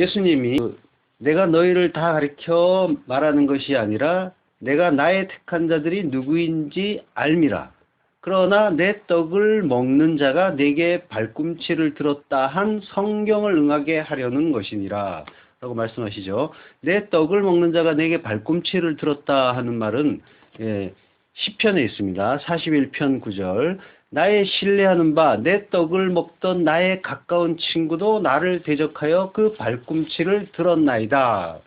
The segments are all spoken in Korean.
예수님이 내가 너희를 다 가르쳐 말하는 것이 아니라 내가 나의 택한 자들이 누구인지 알미라. 그러나 내 떡을 먹는 자가 내게 발꿈치를 들었다 한 성경을 응하게 하려는 것이니라. 라고 말씀하시죠. 내 떡을 먹는 자가 내게 발꿈치를 들었다 하는 말은 시편에 있습니다. 41편 9절. 나의 신뢰하는 바 내 떡을 먹던 나의 가까운 친구도 나를 대적하여 그 발꿈치를 들었나이다.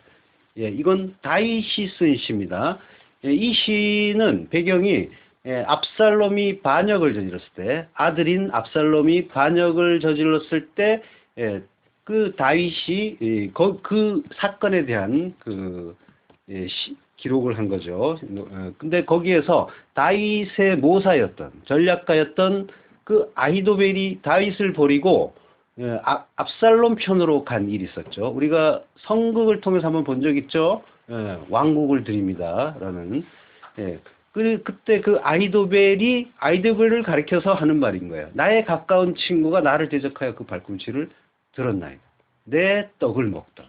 이건 다윗이 쓴 시입니다. 이 시는 배경이 압살롬이 반역을 저질렀을 때, 아들인 압살롬이 반역을 저질렀을 때, 그 다윗이 그 사건에 대한 기록을 한 거죠. 근데 거기에서 다윗의 모사였던, 전략가였던 그 아히도벨이 다윗을 버리고 압살롬 편으로 간 일이 있었죠. 우리가 성극을 통해서 한번 본 적 있죠. 왕국을 드립니다. 라는. 그때 그 아히도벨을 가리켜서 하는 말인 거예요. 나의 가까운 친구가 나를 대적하여 그 발꿈치를 들었나이다. 내 떡을 먹던,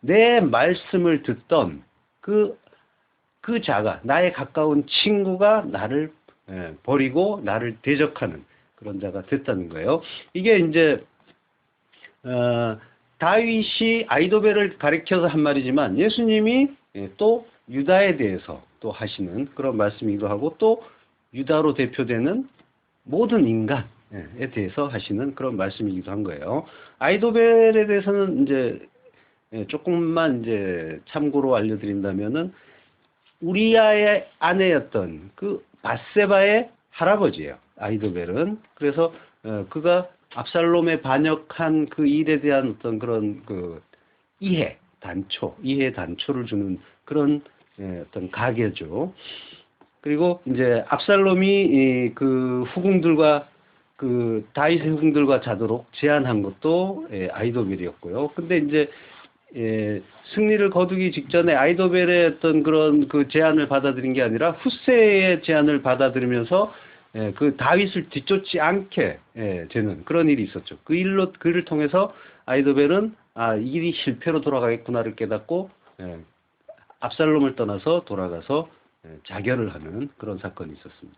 내 말씀을 듣던 그 자가, 나의 가까운 친구가 나를 버리고 나를 대적하는 그런 자가 됐다는 거예요. 이게 이제 다윗이 아히도벨을 가리켜서 한 말이지만 예수님이 또 유다에 대해서 또 하시는 그런 말씀이기도 하고, 또 유다로 대표되는 모든 인간에 대해서 하시는 그런 말씀이기도 한 거예요. 아히도벨에 대해서는 이제 조금만 이제 참고로 알려드린다면은 우리아의 아내였던 그 바세바의 할아버지예요. 아히도벨은. 그래서 그가 압살롬에 반역한 그 일에 대한 어떤 그런 이해 단초를 주는 그런 어떤 가계죠. 그리고 이제 압살롬이 그 후궁들과 그 다윗의 후궁들과 자도록 제안한 것도 아히도벨이었고요. 근데 이제 승리를 거두기 직전에 아히도벨의 어떤 그런 그 제안을 받아들인 게 아니라 후세의 제안을 받아들이면서 그 다윗을 뒤쫓지 않게 되는 그런 일이 있었죠. 그를 통해서 아히도벨은 이 일이 실패로 돌아가겠구나를 깨닫고 압살롬을 떠나서 돌아가서 자결을 하는 그런 사건이 있었습니다.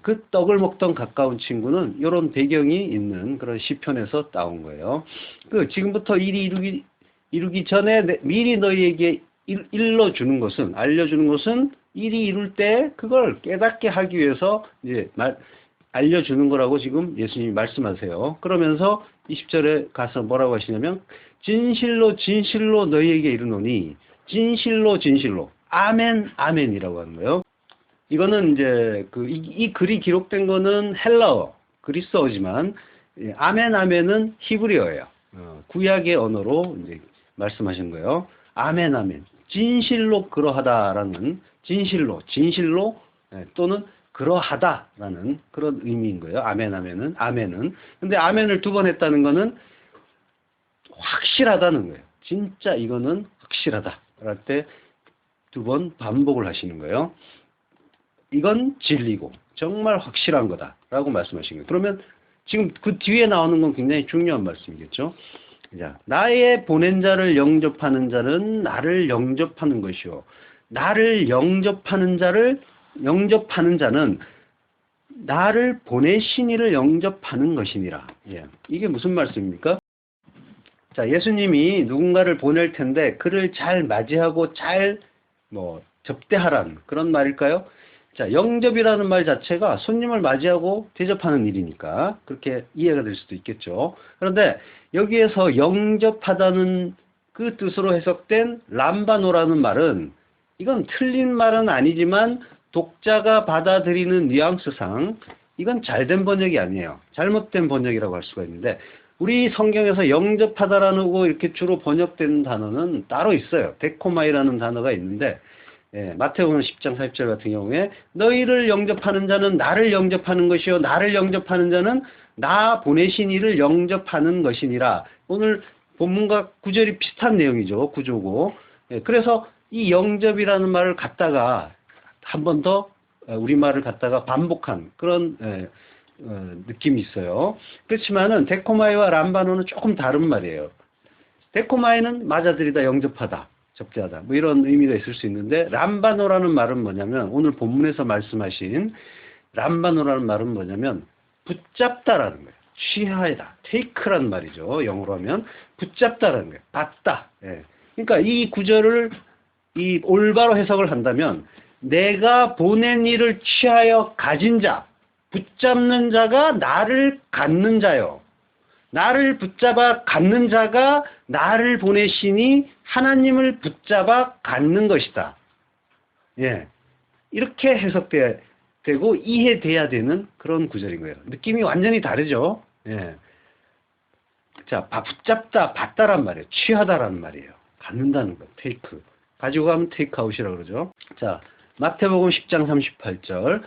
그 떡을 먹던 가까운 친구는 이런 배경이 있는 그런 시편에서 따온 거예요. 지금부터 일이 이루기 전에 미리 너희에게 알려주는 것은 일이 이룰 때 그걸 깨닫게 하기 위해서 이제 알려주는 거라고 지금 예수님이 말씀하세요. 그러면서 20절에 가서 뭐라고 하시냐면, 진실로 진실로 너희에게 이르노니, 진실로 아멘 아멘이라고 하는 거예요. 이거는 이제 이 글이 기록된 거는 헬라어 그리스어지만 아멘 아멘은 히브리어예요. 구약의 언어로 이제 말씀하신 거예요. 아멘 아멘. 진실로 그러하다라는 진실로 또는 그러하다라는 그런 의미인 거예요. 아멘은. 근데 아멘을 2번 했다는 거는 확실하다는 거예요. 진짜 이거는 확실하다. 할 때 2번 반복을 하시는 거예요. 이건 진리고 정말 확실한 거다라고 말씀하신 거예요. 그러면 지금 그 뒤에 나오는 건 굉장히 중요한 말씀이겠죠. 자, 나의 보낸 자를 영접하는 자는 나를 영접하는 것이요, 나를 영접하는 자는 나를 보내신 이를 영접하는 것이니라. 이게 무슨 말씀입니까? 자, 예수님이 누군가를 보낼 텐데 그를 잘 맞이하고 잘 접대하라는 그런 말일까요? 자, 영접이라는 말 자체가 손님을 맞이하고 대접하는 일이니까 그렇게 이해가 될 수도 있겠죠. 그런데 여기에서 영접하다는 그 뜻으로 해석된 람바노라는 말은, 이건 틀린 말은 아니지만 독자가 받아들이는 뉘앙스상 이건 잘된 번역이 아니에요. 잘못된 번역이라고 할 수가 있는데, 우리 성경에서 영접하다라는 거 이렇게 주로 번역된 단어는 따로 있어요. 데코마이라는 단어가 있는데, 마태복음 10장 40절 같은 경우에 너희를 영접하는 자는 나를 영접하는 것이요, 나를 영접하는 자는 나 보내신 이를 영접하는 것이니라. 오늘 본문과 구절이 비슷한 내용이죠. 구조고. 그래서 이 영접이라는 말을 갖다가 한 번 더 우리말을 갖다가 반복한 그런 느낌이 있어요. 그렇지만은 데코마이와 람바노는 조금 다른 말이에요. 데코마이는 맞아들이다, 영접하다, 접대하다, 뭐 이런 의미가 있을 수 있는데, 람바노라는 말은 뭐냐면, 오늘 본문에서 말씀하신 람바노라는 말은 뭐냐면 붙잡다라는 거예요. 취하다, take라는 말이죠. 영어로 하면 붙잡다라는 거예요. 받다. 예. 그러니까 이 구절을 이 올바로 해석을 한다면, 내가 보낸 일을 취하여 가진 자, 붙잡는 자가 나를 갖는 자요. 나를 붙잡아 갖는 자가 나를 보내시니 하나님을 붙잡아 갖는 것이다. 예. 이렇게 해석되고 이해돼야 되는 그런 구절인 거예요. 느낌이 완전히 다르죠. 예. 자, 붙잡다, 받다란 말이에요. 취하다라는 말이에요. 갖는다는 거, 테이크. 가지고 가면 테이크아웃이라고 그러죠. 자, 마태복음 10장 38절.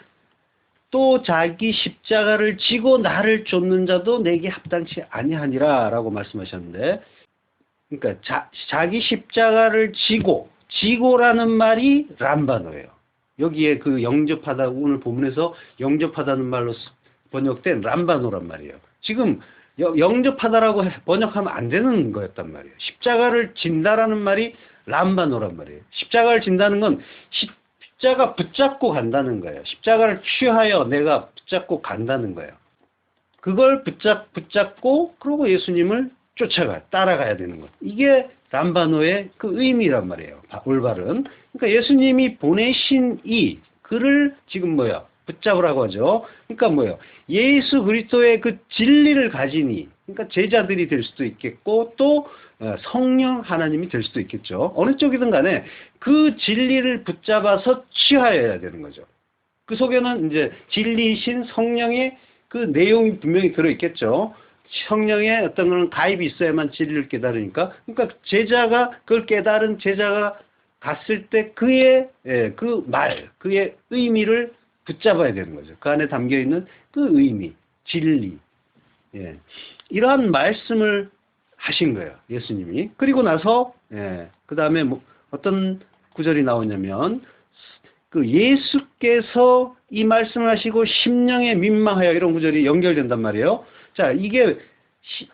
또 자기 십자가를 지고 나를 쫓는 자도 내게 합당치 아니하니라 라고 말씀하셨는데, 그러니까 자기 십자가를 지고라는 말이 람바노예요. 여기에 그 영접하다, 오늘 본문에서 영접하다는 말로 번역된 람바노란 말이에요. 지금 영접하다라고 번역하면 안 되는 거였단 말이에요. 십자가를 진다라는 말이 람바노란 말이에요. 십자가를 진다는 건 십자가 붙잡고 간다는 거예요. 십자가를 취하여 내가 붙잡고 간다는 거예요. 그걸 붙잡고 그러고 예수님을 따라가야 되는 것. 이게 람바노의 그 의미란 말이에요. 올바른. 그러니까 예수님이 보내신 그를 지금 붙잡으라고 하죠. 그러니까 예수 그리스도의 그 진리를 가지니, 그러니까 제자들이 될 수도 있겠고, 또 성령 하나님이 될 수도 있겠죠. 어느 쪽이든 간에 그 진리를 붙잡아서 취하여야 되는 거죠. 그 속에는 이제 진리이신 성령의 그 내용이 분명히 들어있겠죠. 성령의 어떤 그런 가입이 있어야만 진리를 깨달으니까. 그러니까 제자가, 그걸 깨달은 제자가 갔을 때 그의 그의 의미를 붙잡아야 되는 거죠. 그 안에 담겨있는 그 의미, 진리. 예. 이러한 말씀을 하신 거예요. 예수님이. 그리고 나서, 그 다음에 어떤 구절이 나오냐면, 그 예수께서 이 말씀을 하시고 심령에 민망하여, 이런 구절이 연결된단 말이에요. 자,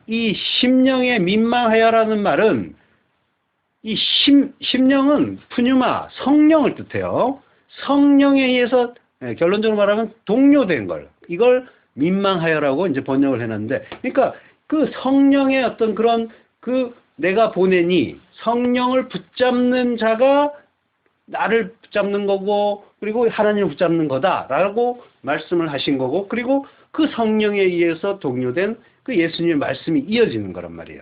이 심령에 민망하여라는 말은, 이 심령은 푸뉴마, 성령을 뜻해요. 성령에 의해서, 결론적으로 말하면 동료된 걸, 이걸 민망하여라고 이제 번역을 해놨는데, 그러니까 그 성령의 어떤 그런 내가 보내니 성령을 붙잡는 자가 나를 붙잡는 거고, 그리고 하나님을 붙잡는 거다라고 말씀을 하신 거고, 그리고 그 성령에 의해서 동료된 그 예수님의 말씀이 이어지는 거란 말이에요.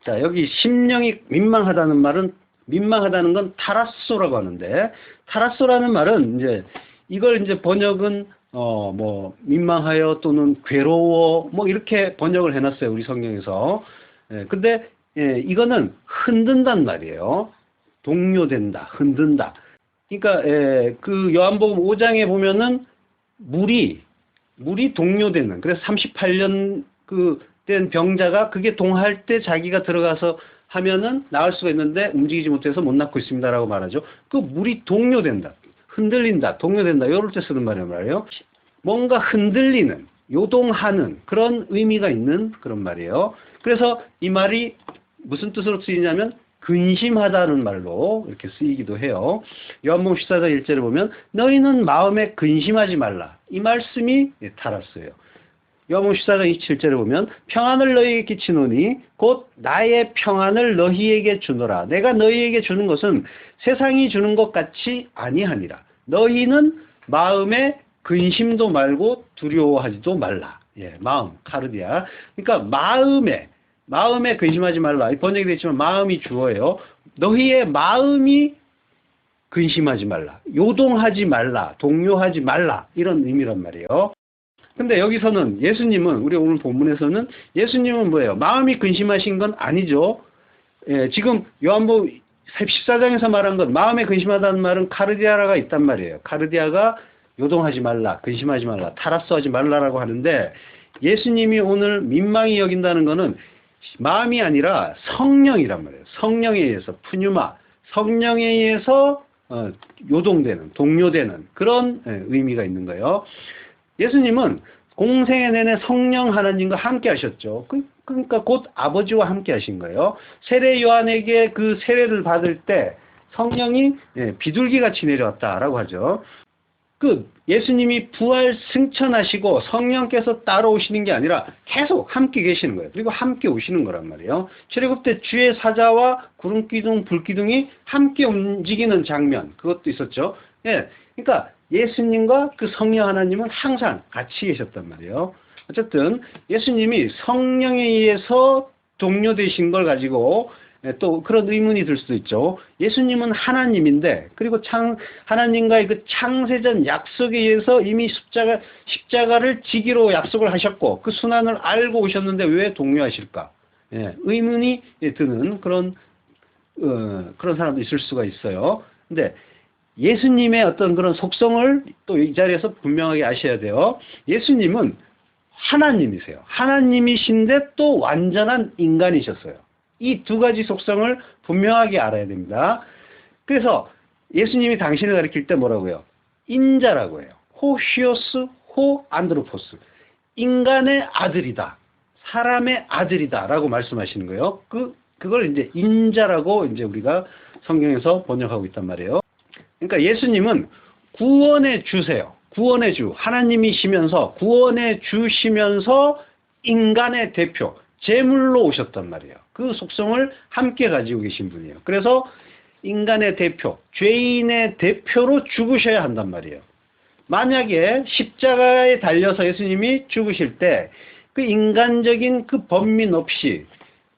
자, 여기 심령이 민망하다는 말은, 민망하다는 건 타라소라고 하는데, 타라소라는 말은 이걸 번역은 민망하여 또는 괴로워 이렇게 번역을 해놨어요, 우리 성경에서. 근데 이거는 흔든단 말이에요. 동요된다, 흔든다. 그러니까 그 요한복음 5장에 보면은 물이 동요되는, 그래서 38년 된 병자가 그게 동할 때 자기가 들어가서 하면은 나을 수가 있는데 움직이지 못해서 못 낫고 있습니다라고 말하죠. 그 물이 동요된다, 흔들린다, 동요된다, 이럴 때 쓰는 말이에요. 뭔가 흔들리는, 요동하는 그런 의미가 있는 그런 말이에요. 그래서 이 말이 무슨 뜻으로 쓰이냐면 근심하다는 말로 이렇게 쓰이기도 해요. 요한복음 14장 1절에 보면 너희는 마음에 근심하지 말라, 이 말씀이 타라스예요. 요한복음 14장 27절에 보면 평안을 너희에게 끼치노니 곧 나의 평안을 너희에게 주노라. 내가 너희에게 주는 것은 세상이 주는 것 같이 아니하니라. 너희는 마음에 근심도 말고 두려워하지도 말라. 마음, 카르디아. 그러니까 마음에 근심하지 말라. 번역이 되어 있지만 마음이 주어예요. 너희의 마음이 근심하지 말라, 요동하지 말라, 동요하지 말라, 이런 의미란 말이에요. 근데 여기서는 예수님은, 우리 오늘 본문에서는 예수님은 뭐예요? 마음이 근심하신 건 아니죠. 지금 요한복음 14장에서 말한 건, 마음에 근심하다는 말은 카르디아라가 있단 말이에요. 카르디아가 요동하지 말라, 근심하지 말라, 타라스하지 말라라고 하는데, 예수님이 오늘 민망히 여긴다는 거는 마음이 아니라 성령이란 말이에요. 성령에 의해서, 푸뉴마, 성령에 의해서 요동되는, 동요되는 그런 의미가 있는 거예요. 예수님은 공생애 내내 성령 하나님과 함께 하셨죠. 그러니까 곧 아버지와 함께 하신 거예요. 세례 요한에게 그 세례를 받을 때 성령이 비둘기같이 내려왔다라고 하죠. 그 예수님이 부활 승천하시고 성령께서 따라오시는 게 아니라 계속 함께 계시는 거예요. 그리고 함께 오시는 거란 말이에요. 출애굽 때 주의 사자와 구름기둥, 불기둥이 함께 움직이는 장면, 그것도 있었죠. 예, 그러니까 예수님과 그 성령 하나님은 항상 같이 계셨단 말이에요. 어쨌든 예수님이 성령에 의해서 동료되신 걸 가지고 또 그런 의문이 들 수도 있죠. 예수님은 하나님인데, 그리고 하나님과의 그 창세전 약속에 의해서 이미 십자가를 지기로 약속을 하셨고 그 순환을 알고 오셨는데 왜 동료하실까? 예, 의문이 드는 그런 사람도 있을 수가 있어요. 근데 예수님의 어떤 그런 속성을 또 이 자리에서 분명하게 아셔야 돼요. 예수님은 하나님이세요. 하나님이신데 또 완전한 인간이셨어요. 이 두 가지 속성을 분명하게 알아야 됩니다. 그래서 예수님이 당신을 가리킬 때 뭐라고요? 인자라고 해요. 호시오스, 호 안드로포스. 인간의 아들이다. 사람의 아들이다. 라고 말씀하시는 거예요. 그걸 이제 인자라고 이제 우리가 성경에서 번역하고 있단 말이에요. 그러니까 예수님은 구원의 주세요. 구원의 주. 하나님이시면서 구원의 주시면서 인간의 대표. 제물로 오셨단 말이에요. 그 속성을 함께 가지고 계신 분이에요. 그래서 인간의 대표, 죄인의 대표로 죽으셔야 한단 말이에요. 만약에 십자가에 달려서 예수님이 죽으실 때 그 인간적인 그 번민 없이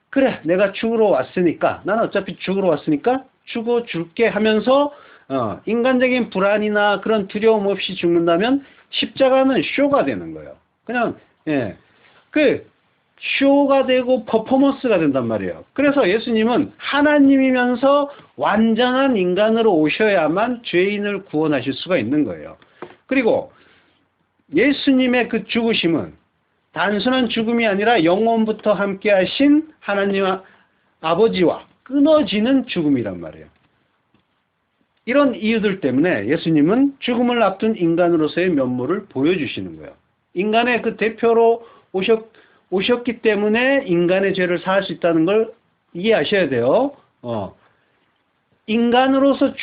그래 내가 죽으러 왔으니까 나는 어차피 죽으러 왔으니까 죽어줄게 하면서 인간적인 불안이나 그런 두려움 없이 죽는다면 십자가는 쇼가 되는 거예요. 그냥 쇼가 되고 퍼포먼스가 된단 말이에요. 그래서 예수님은 하나님이면서 완전한 인간으로 오셔야만 죄인을 구원하실 수가 있는 거예요. 그리고 예수님의 그 죽으심은 단순한 죽음이 아니라 영원부터 함께 하신 하나님 아버지와 끊어지는 죽음이란 말이에요. 이런 이유들 때문에 예수님은 죽음을 앞둔 인간으로서의 면모를 보여주시는 거예요. 인간의 그 대표로 오셨기 때문에 인간의 죄를 사할 수 있다는 걸 이해하셔야 돼요. 인간으로서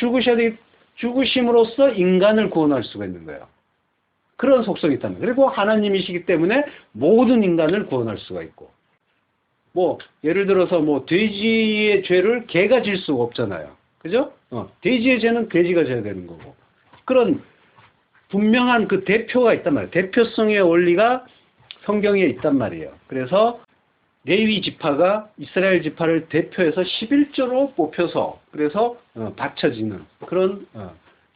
죽으심으로써 인간을 구원할 수가 있는 거예요. 그런 속성이 있다는 거예요. 그리고 하나님이시기 때문에 모든 인간을 구원할 수가 있고. 예를 들어서 돼지의 죄를 개가 질 수가 없잖아요. 그죠? 돼지의 죄는 돼지가 져야 되는 거고. 그런 분명한 그 대표가 있단 말이에요. 대표성의 원리가 성경에 있단 말이에요. 그래서 레위 지파가 이스라엘 지파를 대표해서 11조로 뽑혀서 그래서 바쳐지는 그런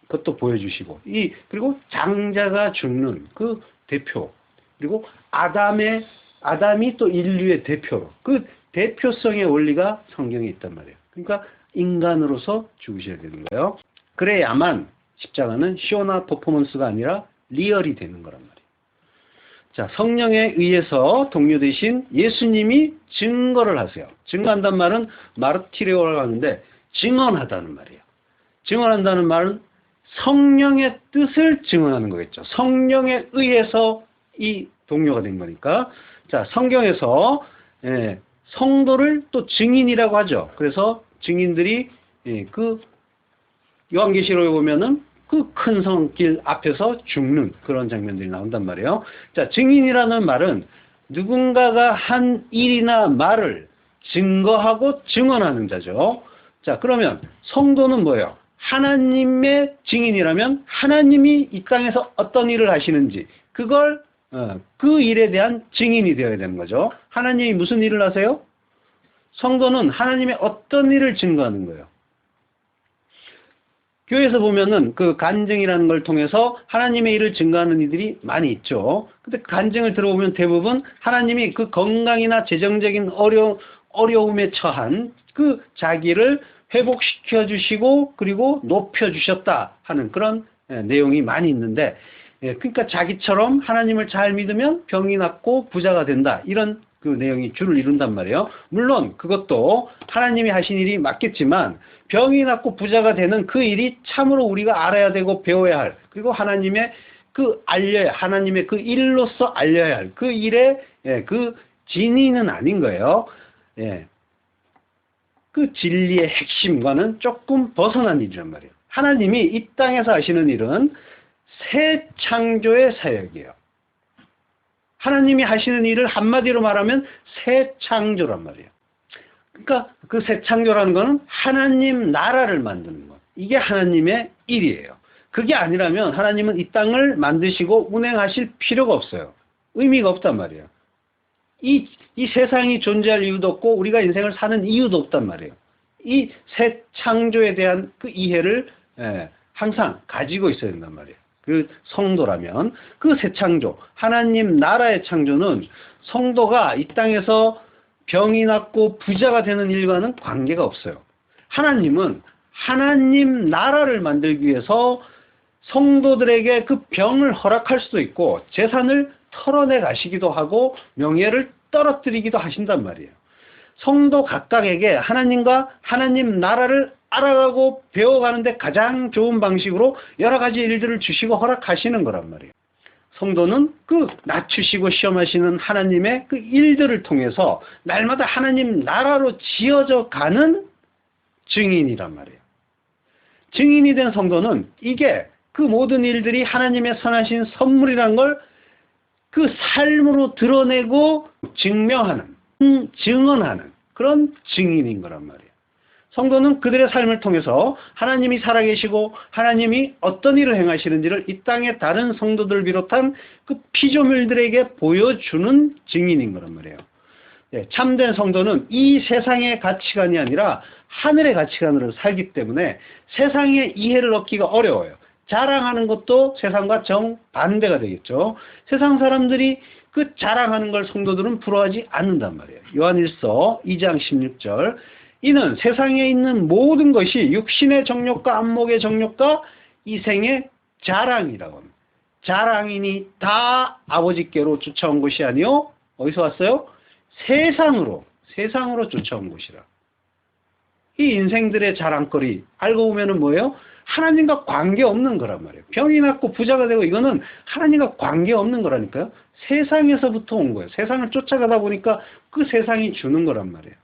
것도 보여주시고 그리고 장자가 죽는 그 대표 그리고 아담이 또 인류의 대표로 그 대표성의 원리가 성경에 있단 말이에요. 그러니까 인간으로서 죽으셔야 되는 거예요. 그래야만 십자가는 쇼나 퍼포먼스가 아니라 리얼이 되는 거란 말이에요. 자, 성령에 의해서 동료되신 예수님이 증거를 하세요. 증거한다는 말은 마르티레오라고 하는데 증언하다는 말이에요. 증언한다는 말은 성령의 뜻을 증언하는 거겠죠. 성령에 의해서 이 동료가 된 거니까. 자, 성경에서 성도를 또 증인이라고 하죠. 그래서 증인들이 그 요한계시록에 보면은 그 큰 성길 앞에서 죽는 그런 장면들이 나온단 말이에요. 자, 증인이라는 말은 누군가가 한 일이나 말을 증거하고 증언하는 자죠. 자, 그러면 성도는 뭐예요? 하나님의 증인이라면 하나님이 이 땅에서 어떤 일을 하시는지 그걸 그 일에 대한 증인이 되어야 되는 거죠. 하나님이 무슨 일을 하세요? 성도는 하나님의 어떤 일을 증거하는 거예요. 교회에서 보면은 그 간증이라는 걸 통해서 하나님의 일을 증거하는 이들이 많이 있죠. 근데 간증을 들어보면 대부분 하나님이 그 건강이나 재정적인 어려움에 처한 그 자기를 회복시켜 주시고 그리고 높여 주셨다 하는 그런 내용이 많이 있는데, 그러니까 자기처럼 하나님을 잘 믿으면 병이 낫고 부자가 된다 이런 그 내용이 주를 이룬단 말이에요. 물론 그것도 하나님이 하신 일이 맞겠지만 병이 낫고 부자가 되는 그 일이 참으로 우리가 알아야 되고 배워야 할, 그리고 하나님의 그 일로서 알려야 할 그 일의 그 진리는 아닌 거예요. 예. 그 진리의 핵심과는 조금 벗어난 일이란 말이에요. 하나님이 이 땅에서 하시는 일은 새 창조의 사역이에요. 하나님이 하시는 일을 한마디로 말하면 새 창조란 말이에요. 그러니까 그 새 창조라는 것은 하나님 나라를 만드는 것. 이게 하나님의 일이에요. 그게 아니라면 하나님은 이 땅을 만드시고 운행하실 필요가 없어요. 의미가 없단 말이에요. 이 세상이 존재할 이유도 없고 우리가 인생을 사는 이유도 없단 말이에요. 이 새 창조에 대한 그 이해를 항상 가지고 있어야 된단 말이에요. 그 성도라면 그 새 창조, 하나님 나라의 창조는 성도가 이 땅에서 병이 낫고 부자가 되는 일과는 관계가 없어요. 하나님은 하나님 나라를 만들기 위해서 성도들에게 그 병을 허락할 수도 있고 재산을 털어내 가시기도 하고 명예를 떨어뜨리기도 하신단 말이에요. 성도 각각에게 하나님과 하나님 나라를 알아가고 배워가는데 가장 좋은 방식으로 여러 가지 일들을 주시고 허락하시는 거란 말이에요. 성도는 그 낮추시고 시험하시는 하나님의 그 일들을 통해서 날마다 하나님 나라로 지어져 가는 증인이란 말이에요. 증인이 된 성도는 이게 그 모든 일들이 하나님의 선하신 선물이란 걸 그 삶으로 드러내고 증명하는, 증언하는 그런 증인인 거란 말이에요. 성도는 그들의 삶을 통해서 하나님이 살아계시고 하나님이 어떤 일을 행하시는지를 이 땅의 다른 성도들 비롯한 그 피조물들에게 보여주는 증인인 거란 말이에요. 참된 성도는 이 세상의 가치관이 아니라 하늘의 가치관으로 살기 때문에 세상의 이해를 얻기가 어려워요. 자랑하는 것도 세상과 정반대가 되겠죠. 세상 사람들이 그 자랑하는 걸 성도들은 부러워하지 않는단 말이에요. 요한일서 2장 16절 이는 세상에 있는 모든 것이 육신의 정욕과 안목의 정욕과 이생의 자랑이라고 합니다. 자랑이니 다 아버지께로 쫓아온 것이 아니요 어디서 왔어요? 세상으로 쫓아온 것이라. 이 인생들의 자랑거리 알고 보면은 뭐예요? 하나님과 관계없는 거란 말이에요. 병이 낫고 부자가 되고 이거는 하나님과 관계없는 거라니까요. 세상에서부터 온 거예요. 세상을 쫓아가다 보니까 그 세상이 주는 거란 말이에요.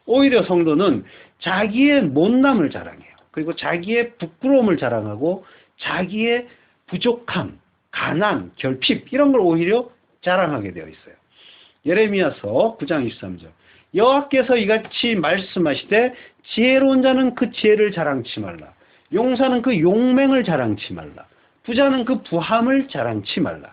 오히려 성도는 자기의 못남을 자랑해요. 그리고 자기의 부끄러움을 자랑하고 자기의 부족함, 가난, 결핍 이런 걸 오히려 자랑하게 되어 있어요. 예레미야서 9장 23절 여호와께서 이같이 말씀하시되 지혜로운 자는 그 지혜를 자랑치 말라. 용사는 그 용맹을 자랑치 말라. 부자는 그 부함을 자랑치 말라.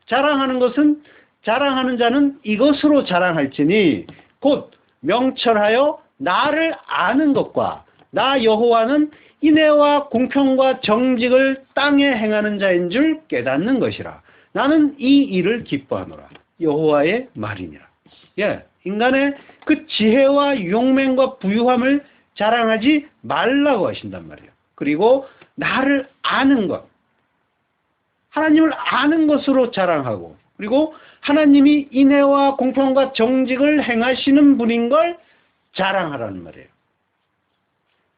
자랑하는 자는 이것으로 자랑할지니 곧 명철하여 나를 아는 것과 나 여호와는 인애와 공평과 정직을 땅에 행하는 자인 줄 깨닫는 것이라. 나는 이 일을 기뻐하노라. 여호와의 말이니라. 인간의 그 지혜와 용맹과 부유함을 자랑하지 말라고 하신단 말이에요. 그리고 나를 아는 것, 하나님을 아는 것으로 자랑하고 그리고 하나님이 인애와 공평과 정직을 행하시는 분인 걸 자랑하라는 말이에요.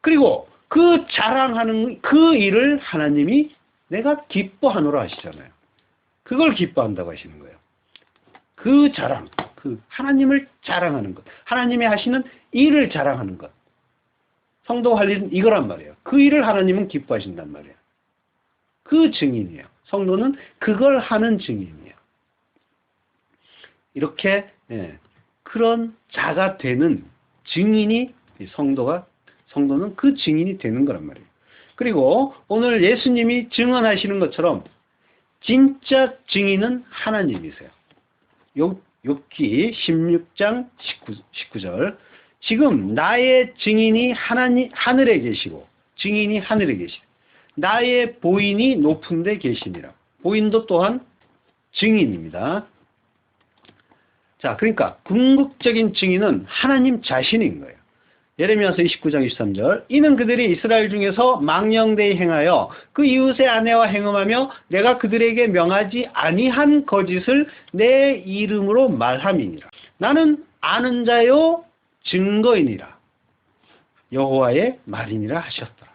그리고 그 자랑하는 그 일을 하나님이 내가 기뻐하노라 하시잖아요. 그걸 기뻐한다고 하시는 거예요. 그 자랑, 그 하나님을 자랑하는 것, 하나님이 하시는 일을 자랑하는 것. 성도가 할 일은 이거란 말이에요. 그 일을 하나님은 기뻐하신단 말이에요. 그 증인이에요. 성도는 그걸 하는 증인이에요. 이렇게 그런 자가 되는 증인이 성도는 그 증인이 되는 거란 말이에요. 그리고 오늘 예수님이 증언하시는 것처럼 진짜 증인은 하나님이세요. 욥기 16장 19절 지금 나의 증인이 하늘에 계시고 증인이 하늘에 계시고 나의 보인이 높은 데 계시니라. 보인도 또한 증인입니다. 자, 그러니까 궁극적인 증인은 하나님 자신인 거예요. 예레미야서 29장 23절 이는 그들이 이스라엘 중에서 망령되이 행하여 그 이웃의 아내와 행음하며 내가 그들에게 명하지 아니한 거짓을 내 이름으로 말함이니라. 나는 아는 자요 증거이니라. 여호와의 말이니라 하셨더라.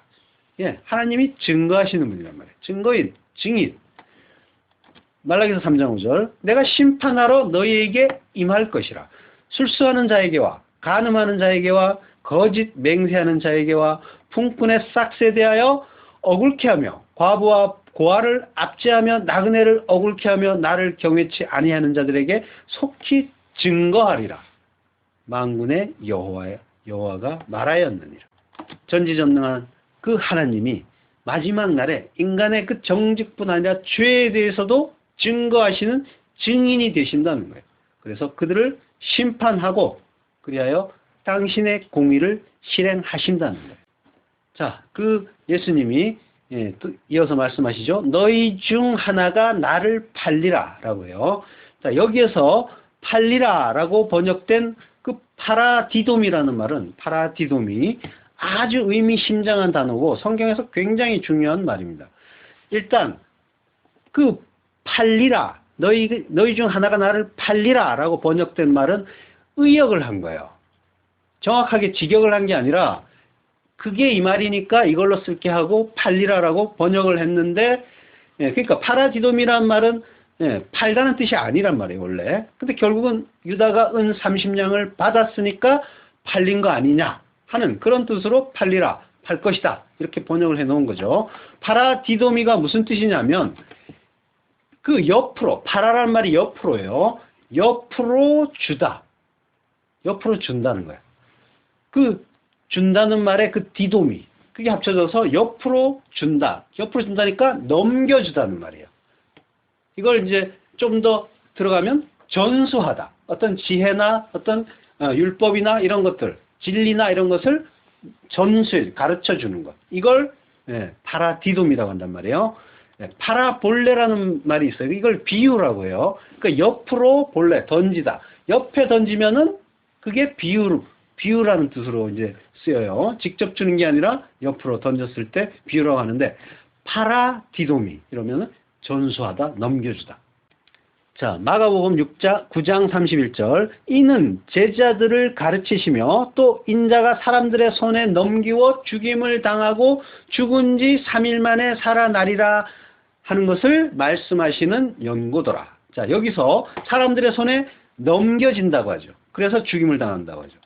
하나님이 증거하시는 분이란 말이에요. 증거인, 증인. 말라기서 3장 5절 내가 심판하러 너희에게 임할 것이라. 술수하는 자에게와 간음하는 자에게와 거짓 맹세하는 자에게와 풍꾼의 싹스에 대하여 억울케 하며 과부와 고아를 압제하며 나그네를 억울케 하며 나를 경외치 아니하는 자들에게 속히 증거하리라. 만군의 여호와가 말하였느니라. 전지전능한 그 하나님이 마지막 날에 인간의 그 정직뿐 아니라 죄에 대해서도 증거하시는 증인이 되신다는 거예요. 그래서 그들을 심판하고 그리하여 당신의 공의를 실행하신다는 거예요. 자, 그 예수님이 또 이어서 말씀하시죠. 너희 중 하나가 나를 팔리라 라고요. 자, 여기에서 팔리라 라고 번역된 그 파라디돔이라는 말은 파라디돔이 아주 의미심장한 단어고 성경에서 굉장히 중요한 말입니다. 일단 그 팔리라 너희 중 하나가 나를 팔리라 라고 번역된 말은 의역을 한 거예요. 정확하게 직역을 한 게 아니라 그게 이 말이니까 이걸로 쓸게 하고 팔리라라고 번역을 했는데 그러니까 파라디돔이란 말은 팔다는 뜻이 아니란 말이에요 원래. 근데 결국은 유다가 은 30냥을 받았으니까 팔린 거 아니냐 하는 그런 뜻으로 팔리라 팔 것이다 이렇게 번역을 해 놓은 거죠. 파라디돔이가 무슨 뜻이냐면 그 옆으로 파라란 말이 옆으로예요. 옆으로 주다. 옆으로 준다는 거야. 그 준다는 말에 그 디돔이 그게 합쳐져서 옆으로 준다. 옆으로 준다니까 넘겨주다는 말이에요. 이걸 이제 좀 더 들어가면 전수하다. 어떤 지혜나 어떤 율법이나 이런 것들, 진리나 이런 것을 가르쳐 주는 것. 이걸 파라디돔이라고 한단 말이에요. 파라볼레라는 말이 있어요. 이걸 비유라고 해요. 그러니까 옆으로 볼레, 던지다. 옆에 던지면은 그게 비유라는 뜻으로 이제 쓰여요. 직접 주는 게 아니라 옆으로 던졌을 때 비유라고 하는데 파라디돔이 이러면은 전수하다, 넘겨주다. 자, 마가복음 9장 31절 이는 제자들을 가르치시며 또 인자가 사람들의 손에 넘기워 죽임을 당하고 죽은 지 3일 만에 살아나리라 하는 것을 말씀하시는 연고더라. 자, 여기서 사람들의 손에 넘겨진다고 하죠. 그래서 죽임을 당한다고 하죠.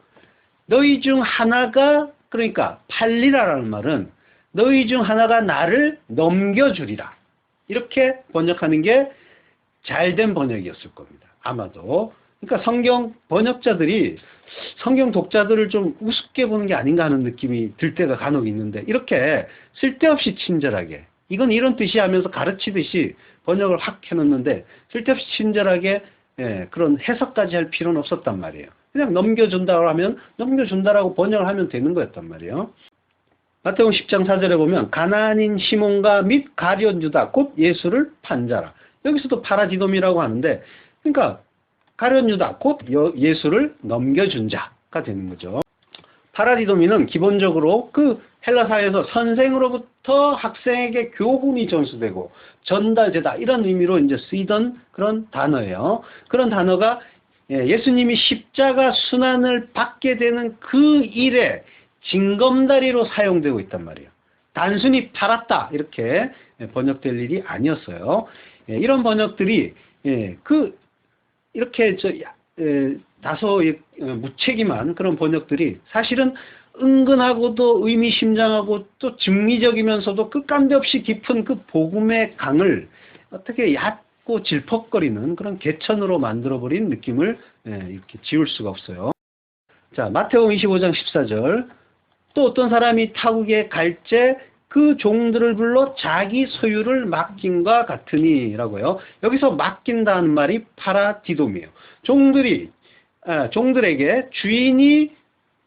너희 중 하나가 그러니까 팔리라라는 말은 너희 중 하나가 나를 넘겨주리라. 이렇게 번역하는 게 잘된 번역이었을 겁니다. 아마도. 그러니까 성경 번역자들이 성경 독자들을 좀 우습게 보는 게 아닌가 하는 느낌이 들 때가 간혹 있는데 이렇게 쓸데없이 친절하게 이건 이런 뜻이 하면서 가르치듯이 번역을 확 해놓는데 쓸데없이 친절하게 그런 해석까지 할 필요는 없었단 말이에요. 그냥 넘겨준다고 하면 넘겨준다라고 번역을 하면 되는 거였단 말이에요. 마태복음 10장 4절에 보면 가나안인 시몬과 및 가룟 유다 곧 예수를 판 자라. 여기서도 파라디돔이라고 하는데 그러니까 가룟 유다 곧 예수를 넘겨준 자가 되는 거죠. 파라디돔이는 기본적으로 그 헬라 사회에서 선생으로부터 학생에게 교훈이 전수되고 전달되다 이런 의미로 이제 쓰이던 그런 단어예요. 그런 단어가 예수님이 십자가 순환을 받게 되는 그 일에 징검다리로 사용되고 있단 말이에요. 단순히 팔았다 이렇게 번역될 일이 아니었어요. 이런 번역들이 이렇게 다소 무책임한 그런 번역들이 사실은 은근하고도 의미심장하고 또 증리적이면서도 끝감대 없이 깊은 그 복음의 강을 어떻게 얕고 질퍽거리는 그런 개천으로 만들어버린 느낌을 이렇게 지울 수가 없어요. 자, 마태복음 25장 14절 또 어떤 사람이 타국에 갈제 그 종들을 불러 자기 소유를 맡김과 같으니라고요. 여기서 맡긴다는 말이 파라디돔이에요. 종들에게 주인이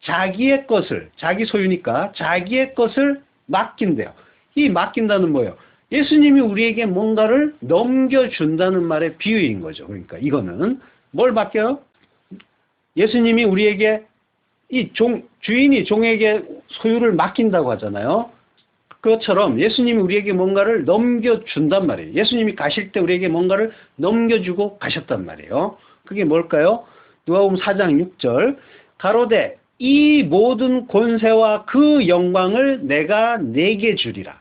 자기의 것을 자기 소유니까 자기의 것을 맡긴대요. 이 맡긴다는 뭐예요? 예수님이 우리에게 뭔가를 넘겨준다는 말의 비유인 거죠. 그러니까 이거는 뭘 맡겨요? 예수님이 우리에게 주인이 종에게 소유를 맡긴다고 하잖아요. 그것처럼 예수님이 우리에게 뭔가를 넘겨준단 말이에요. 예수님이 가실 때 우리에게 뭔가를 넘겨주고 가셨단 말이에요. 그게 뭘까요? 누가복음 4장 6절 가로되 이 모든 권세와 그 영광을 내가 내게 주리라.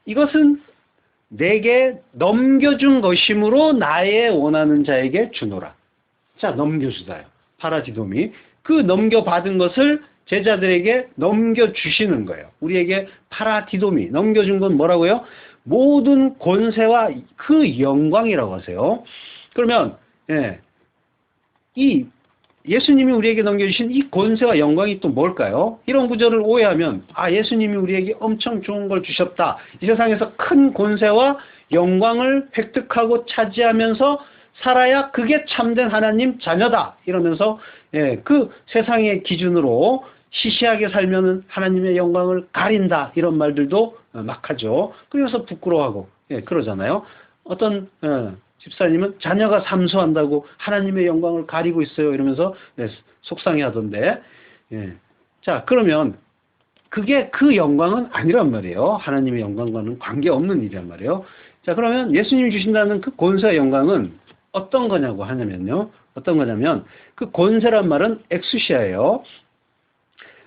이것은 내게 넘겨준 것이므로 나의 원하는 자에게 주노라. 자, 넘겨주다요. 파라디도미. 그 넘겨받은 것을 제자들에게 넘겨주시는 거예요. 우리에게 파라디도미. 넘겨준 건 뭐라고요? 모든 권세와 그 영광이라고 하세요. 그러면 이 예수님이 우리에게 넘겨주신 이 권세와 영광이 또 뭘까요? 이런 구절을 오해하면 예수님이 우리에게 엄청 좋은 걸 주셨다. 이 세상에서 큰 권세와 영광을 획득하고 차지하면서 살아야 그게 참된 하나님 자녀다. 이러면서 그 세상의 기준으로 시시하게 살면은 하나님의 영광을 가린다. 이런 말들도 막 하죠. 그래서 부끄러워하고 그러잖아요. 어떤 집사님은 자녀가 삼수한다고 하나님의 영광을 가리고 있어요. 이러면서 속상해하던데. 자, 그러면 그게 그 영광은 아니란 말이에요. 하나님의 영광과는 관계없는 일이란 말이에요. 자, 그러면 예수님이 주신다는 그 권세와 영광은 어떤 거냐고 하냐면요. 어떤 거냐면 그 권세란 말은 엑수시아예요.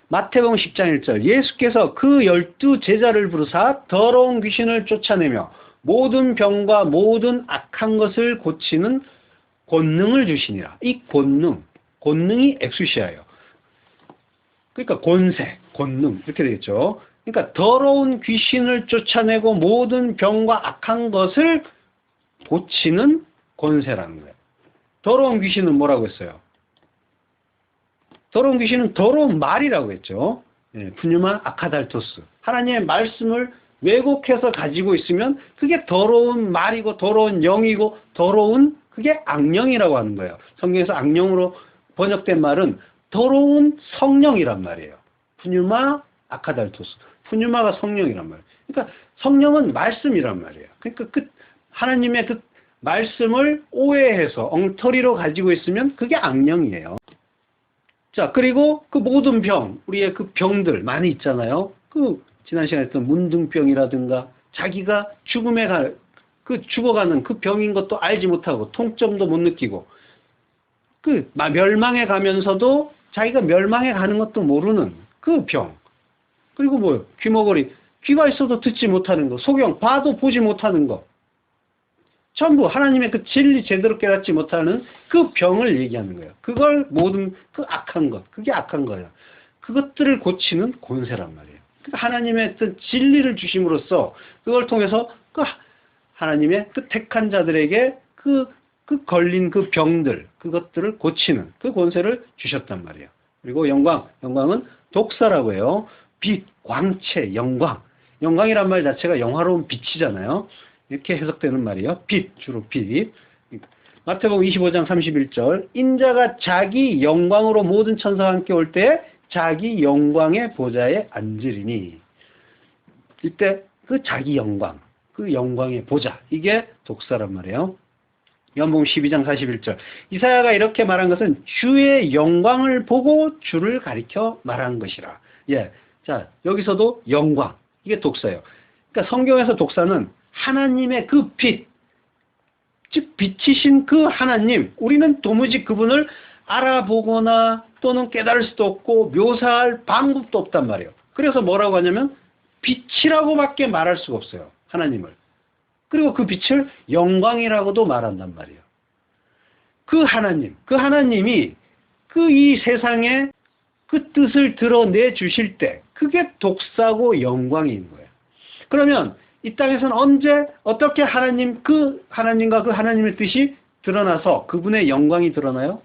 마태복음 10장 1절 예수께서 그 12 제자를 부르사 더러운 귀신을 쫓아내며 모든 병과 모든 악한 것을 고치는 권능을 주시니라. 이 권능이 엑수시아예요. 그러니까 권세, 권능 이렇게 되겠죠. 그러니까 더러운 귀신을 쫓아내고 모든 병과 악한 것을 고치는 권세라는 거예요. 더러운 귀신은 뭐라고 했어요? 더러운 귀신은 더러운 말이라고 했죠. 푸뉴마 아카달토스. 하나님의 말씀을 왜곡해서 가지고 있으면 그게 더러운 말이고 더러운 영이고 더러운 그게 악령이라고 하는 거예요. 성경에서 악령으로 번역된 말은 더러운 성령이란 말이에요. 푸뉴마 아카달토스. 푸뉴마가 성령이란 말이에요. 그러니까 성령은 말씀이란 말이에요. 그러니까 그 하나님의 그 말씀을 오해해서 엉터리로 가지고 있으면 그게 악령이에요. 자, 그리고 그 모든 병, 우리의 그 병들 많이 있잖아요. 그 지난 시간에 했던 문둥병이라든가 자기가 죽어가는 그 병인 것도 알지 못하고 통점도 못 느끼고 그 멸망해 가면서도 자기가 멸망해 가는 것도 모르는 그 병. 그리고 뭐요? 귀머거리. 귀가 있어도 듣지 못하는 거. 소경. 봐도 보지 못하는 거. 전부 하나님의 그 진리 제대로 깨닫지 못하는 그 병을 얘기하는 거예요. 그걸 모든 그 악한 것. 그게 악한 거예요. 그것들을 고치는 권세란 말이에요. 하나님의 어떤 진리를 주심으로써 그걸 통해서 그 하나님의 그 택한 자들에게 그 걸린 그 병들, 그것들을 고치는 그 권세를 주셨단 말이에요. 그리고 영광은 독사라고 해요. 빛, 광채, 영광. 영광이란 말 자체가 영화로운 빛이잖아요. 이렇게 해석되는 말이에요. 빛, 주로 빛. 마태복음 25장 31절 인자가 자기 영광으로 모든 천사와 함께 올 때 자기 영광의 보좌에 앉으리니. 이때 그 자기 영광, 그 영광의 보좌, 이게 독사란 말이에요. 요한복음 12장 41절 이사야가 이렇게 말한 것은 주의 영광을 보고 주를 가리켜 말한 것이라. 자, 여기서도 영광, 이게 독사예요. 그러니까 성경에서 독사는 하나님의 그 빛, 즉 빛이신 그 하나님, 우리는 도무지 그분을 알아보거나 또는 깨달을 수도 없고 묘사할 방법도 없단 말이에요. 그래서 뭐라고 하냐면 빛이라고밖에 말할 수가 없어요. 하나님을. 그리고 그 빛을 영광이라고도 말한단 말이에요. 그 하나님이 그 이 세상에 그 뜻을 드러내 주실 때 그게 독사고 영광인 거예요. 그러면 이 땅에서는 언제 어떻게 하나님과 그 하나님의 뜻이 드러나서 그분의 영광이 드러나요?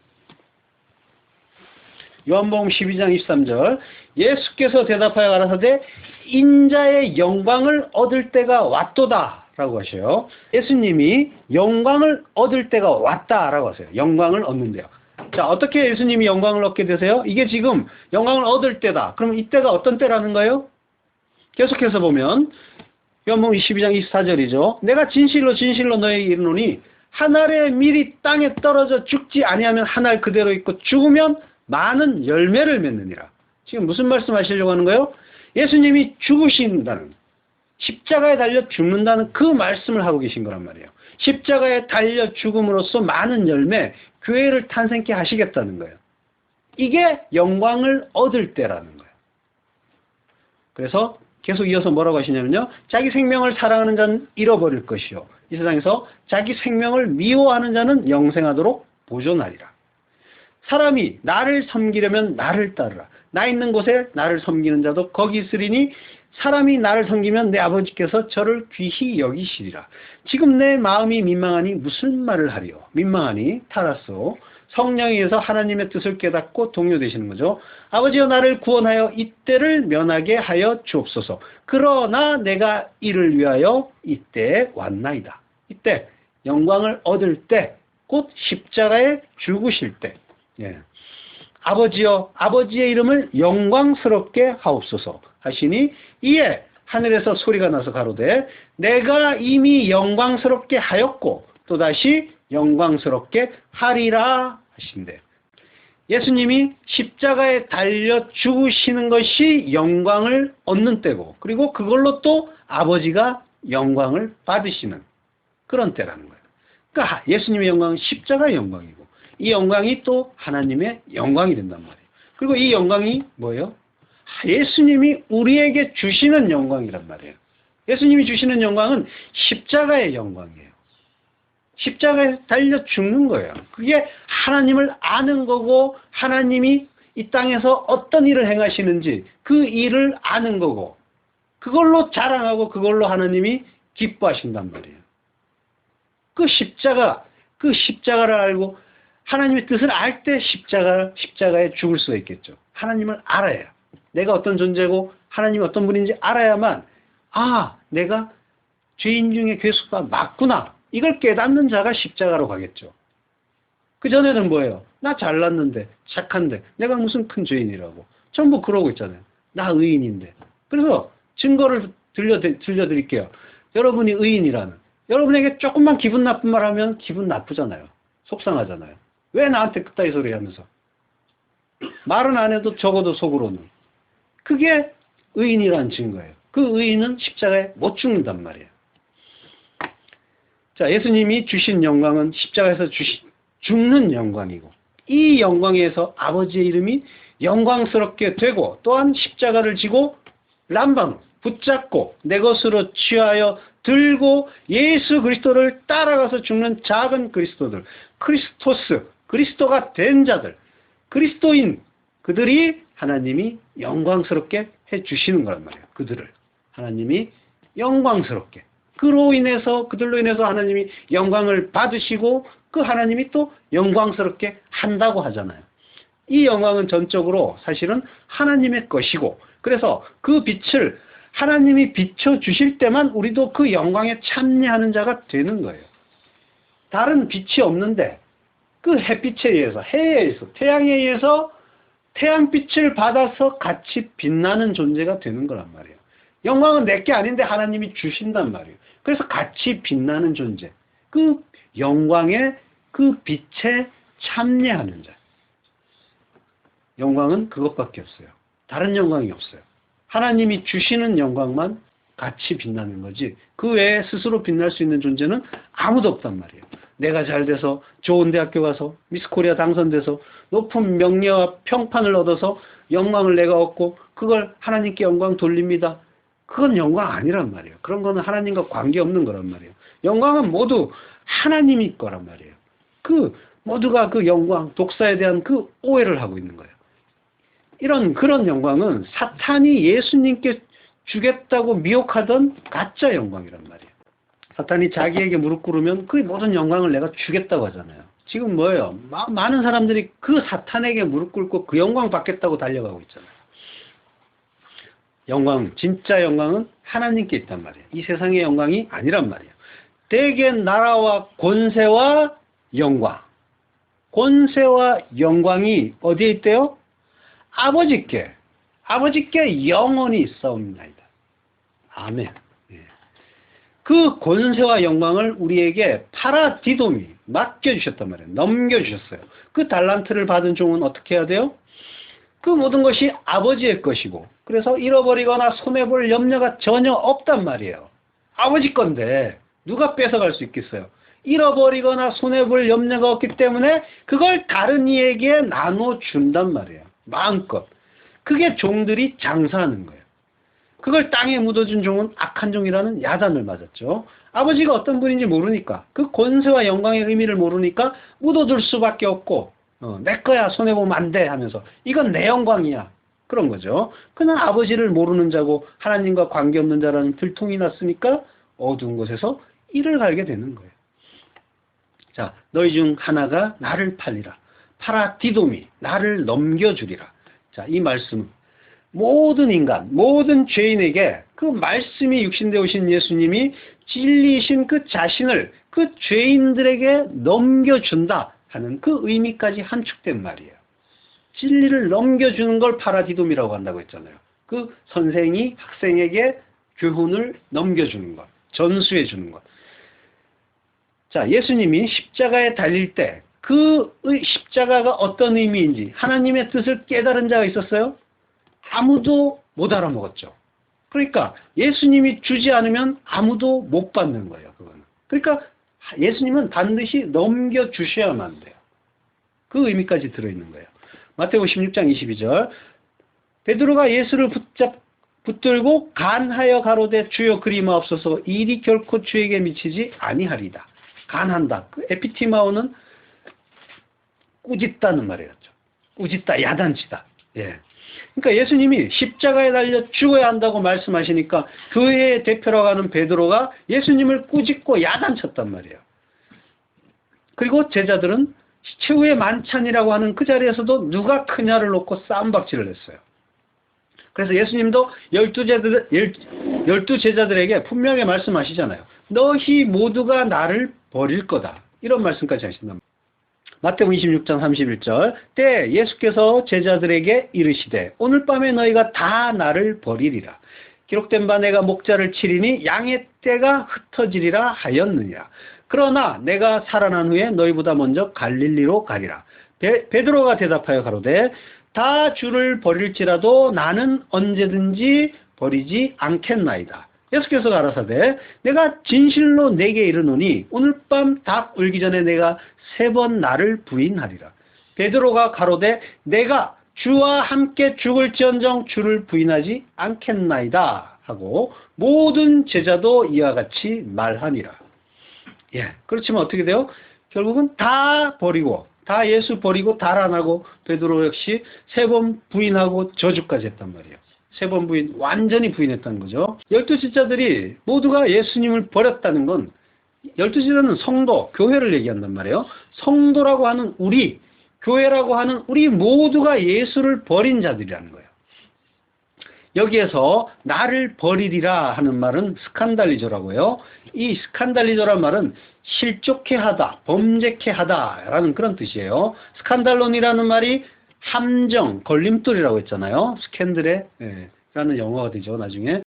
요한복음 12장 23절 예수께서 대답하여 가라사대 인자의 영광을 얻을 때가 왔도다 라고 하셔요. 예수님이 영광을 얻을 때가 왔다라고 하세요. 영광을 얻는데요. 자, 어떻게 예수님이 영광을 얻게 되세요? 이게 지금 영광을 얻을 때다. 그럼 이때가 어떤 때라는 거예요? 계속해서 보면 요한복음 22장 24절이죠. 내가 진실로 너에게 이르노니 한 알의 밀이 땅에 떨어져 죽지 아니하면 한 알 그대로 있고 죽으면 많은 열매를 맺느니라. 지금 무슨 말씀하시려고 하는 거예요? 예수님이 죽으신다는, 십자가에 달려 죽는다는 그 말씀을 하고 계신 거란 말이에요. 십자가에 달려 죽음으로써 많은 열매, 교회를 탄생케 하시겠다는 거예요. 이게 영광을 얻을 때라는 거예요. 그래서 계속 이어서 뭐라고 하시냐면요. 자기 생명을 사랑하는 자는 잃어버릴 것이요. 이 세상에서 자기 생명을 미워하는 자는 영생하도록 보존하리라. 사람이 나를 섬기려면 나를 따르라. 나 있는 곳에 나를 섬기는 자도 거기 있으리니 사람이 나를 섬기면 내 아버지께서 저를 귀히 여기시리라. 지금 내 마음이 민망하니 무슨 말을 하리요. 민망하니 타라소. 성령에 의해서 하나님의 뜻을 깨닫고 동요되시는 거죠. 아버지여 나를 구원하여 이때를 면하게 하여 주옵소서. 그러나 내가 이를 위하여 이때에 왔나이다. 이때 영광을 얻을 때 곧 십자가에 죽으실 때 예. 아버지여 아버지의 이름을 영광스럽게 하옵소서 하시니 이에 하늘에서 소리가 나서 가로되 내가 이미 영광스럽게 하였고 또다시 영광스럽게 하리라 하신대. 예수님이 십자가에 달려 죽으시는 것이 영광을 얻는 때고 그리고 그걸로 또 아버지가 영광을 받으시는 그런 때라는 거예요. 그러니까 예수님의 영광은 십자가의 영광이고 이 영광이 또 하나님의 영광이 된단 말이에요. 그리고 이 영광이 뭐예요? 예수님이 우리에게 주시는 영광이란 말이에요. 예수님이 주시는 영광은 십자가의 영광이에요. 십자가에 달려 죽는 거예요. 그게 하나님을 아는 거고 하나님이 이 땅에서 어떤 일을 행하시는지 그 일을 아는 거고 그걸로 자랑하고 그걸로 하나님이 기뻐하신단 말이에요. 그 십자가를 알고 하나님의 뜻을 알 때 십자가에 죽을 수가 있겠죠. 하나님을 알아야 내가 어떤 존재고 하나님이 어떤 분인지 알아야만 내가 죄인 중에 괴수가 맞구나. 이걸 깨닫는 자가 십자가로 가겠죠. 그전에는 뭐예요? 나 잘났는데 착한데 내가 무슨 큰 죄인이라고 전부 그러고 있잖아요. 나 의인인데. 그래서 증거를 들려드릴게요. 여러분이 의인이라는. 여러분에게 조금만 기분 나쁜 말 하면 기분 나쁘잖아요. 속상하잖아요. 왜 나한테 그따위 소리 하면서. 말은 안 해도 적어도 속으로는. 그게 의인이라는 증거예요. 그 의인은 십자가에 못 죽는단 말이에요. 자, 예수님이 주신 영광은 십자가에서 죽는 영광이고 이 영광에서 아버지의 이름이 영광스럽게 되고 또한 십자가를 지고 람방 붙잡고 내 것으로 취하여 들고 예수 그리스도를 따라가서 죽는 작은 그리스도들, 그리스도가 된 자들, 그리스도인 그들이 하나님이 영광스럽게 해주시는 거란 말이에요. 그들을 하나님이 영광스럽게 그들로 인해서 하나님이 영광을 받으시고 그 하나님이 또 영광스럽게 한다고 하잖아요. 이 영광은 전적으로 사실은 하나님의 것이고 그래서 그 빛을 하나님이 비춰주실 때만 우리도 그 영광에 참여하는 자가 되는 거예요. 다른 빛이 없는데 그 햇빛에 의해서 해에 의해서 태양에 의해서 태양빛을 받아서 같이 빛나는 존재가 되는 거란 말이에요. 영광은 내게 아닌데 하나님이 주신단 말이에요. 그래서 같이 빛나는 존재. 그 영광의 그 빛에 참여하는 자. 영광은 그것밖에 없어요. 다른 영광이 없어요. 하나님이 주시는 영광만 같이 빛나는 거지 그 외에 스스로 빛날 수 있는 존재는 아무도 없단 말이에요. 내가 잘 돼서 좋은 대학교 가서 미스코리아 당선돼서 높은 명예와 평판을 얻어서 영광을 내가 얻고 그걸 하나님께 영광 돌립니다. 그건 영광 아니란 말이에요. 그런 거는 하나님과 관계없는 거란 말이에요. 영광은 모두 하나님이 거란 말이에요. 모두가 그 영광, 독사에 대한 그 오해를 하고 있는 거예요. 그런 영광은 사탄이 예수님께 주겠다고 미혹하던 가짜 영광이란 말이에요. 사탄이 자기에게 무릎 꿇으면 그 모든 영광을 내가 주겠다고 하잖아요. 지금 뭐예요? 많은 사람들이 그 사탄에게 무릎 꿇고 그 영광 받겠다고 달려가고 있잖아요. 진짜 영광은 하나님께 있단 말이에요. 이 세상의 영광이 아니란 말이에요. 대개 나라와 권세와 영광. 권세와 영광이 어디에 있대요? 아버지께 영원히 있사옵나이다. 아멘. 그 권세와 영광을 우리에게 파라디돔이 맡겨주셨단 말이에요. 넘겨주셨어요. 그 달란트를 받은 종은 어떻게 해야 돼요? 그 모든 것이 아버지의 것이고 그래서 잃어버리거나 손해볼 염려가 전혀 없단 말이에요. 아버지 건데 누가 뺏어갈 수 있겠어요? 잃어버리거나 손해볼 염려가 없기 때문에 그걸 다른 이에게 나눠준단 말이에요. 마음껏. 그게 종들이 장사하는 거예요. 그걸 땅에 묻어준 종은 악한 종이라는 야단을 맞았죠. 아버지가 어떤 분인지 모르니까, 그 권세와 영광의 의미를 모르니까 묻어둘 수밖에 없고, 내 거야, 손해보면 안 돼 하면서 이건 내 영광이야, 그런 거죠. 그는 아버지를 모르는 자고 하나님과 관계없는 자라는 들통이 났으니까 어두운 곳에서 이를 갈게 되는 거예요. 자, 너희 중 하나가 나를 팔리라. 파라디돔이 나를 넘겨주리라. 자, 이 말씀, 모든 인간, 모든 죄인에게 그 말씀이 육신되어 오신 예수님이 진리이신 그 자신을 그 죄인들에게 넘겨준다 하는 그 의미까지 함축된 말이에요. 진리를 넘겨주는 걸 파라디돔이라고 한다고 했잖아요. 그 선생이 학생에게 교훈을 넘겨주는 것, 전수해 주는 것. 자, 예수님이 십자가에 달릴 때 그 십자가가 어떤 의미인지 하나님의 뜻을 깨달은 자가 있었어요? 아무도 못 알아먹었죠. 그러니까 예수님이 주지 않으면 아무도 못 받는 거예요. 그거는. 그러니까 예수님은 반드시 넘겨주셔야만 돼요. 그 의미까지 들어있는 거예요. 마태복음 16장 22절, 베드로가 예수를 붙들고 간하여 가로되 주여 그리마옵소서, 일이 결코 주에게 미치지 아니하리다. 간한다. 그 에피티마오는 꾸짖다는 말이었죠. 꾸짖다, 야단치다. 예. 그러니까 예수님이 십자가에 달려 죽어야 한다고 말씀하시니까 교회의 대표라고 하는 베드로가 예수님을 꾸짖고 야단쳤단 말이에요. 그리고 제자들은 최후의 만찬이라고 하는 그 자리에서도 누가 크냐를 놓고 싸움박질을 했어요. 그래서 예수님도 열두 제자들에게 분명히 말씀하시잖아요. 너희 모두가 나를 버릴 거다. 이런 말씀까지 하신단 말이에요. 마태복음 26장 31절, 때 예수께서 제자들에게 이르시되 오늘 밤에 너희가 다 나를 버리리라. 기록된 바 내가 목자를 치리니 양의 떼가 흩어지리라 하였느니라. 그러나 내가 살아난 후에 너희보다 먼저 갈릴리로 가리라. 베드로가 대답하여 가로되 다 주를 버릴지라도 나는 언제든지 버리지 않겠나이다. 예수께서 가라사대 내가 진실로 내게 이르노니 오늘 밤 닭 울기 전에 내가 3번 나를 부인하리라. 베드로가 가로되 내가 주와 함께 죽을지언정 주를 부인하지 않겠나이다 하고 모든 제자도 이와 같이 말하니라. 예, 그렇지만 어떻게 돼요? 결국은 다 버리고, 다 예수 버리고 달아나고 베드로 역시 3번 부인하고 저주까지 했단 말이에요. 3번 부인, 완전히 부인했다는 거죠. 12제자들이 모두가 예수님을 버렸다는 건 12제자는 성도, 교회를 얘기한단 말이에요. 성도라고 하는 우리, 교회라고 하는 우리 모두가 예수를 버린 자들이라는 거예요. 여기에서 나를 버리리라 하는 말은 스칸달리조라고 해요. 이 스칸달리조란 말은 실족해 하다, 범죄케 하다라는 그런 뜻이에요. 스칸달론이라는 말이 함정, 걸림돌이라고 했잖아요. 스캔들에 라는 영어가 되죠, 나중에.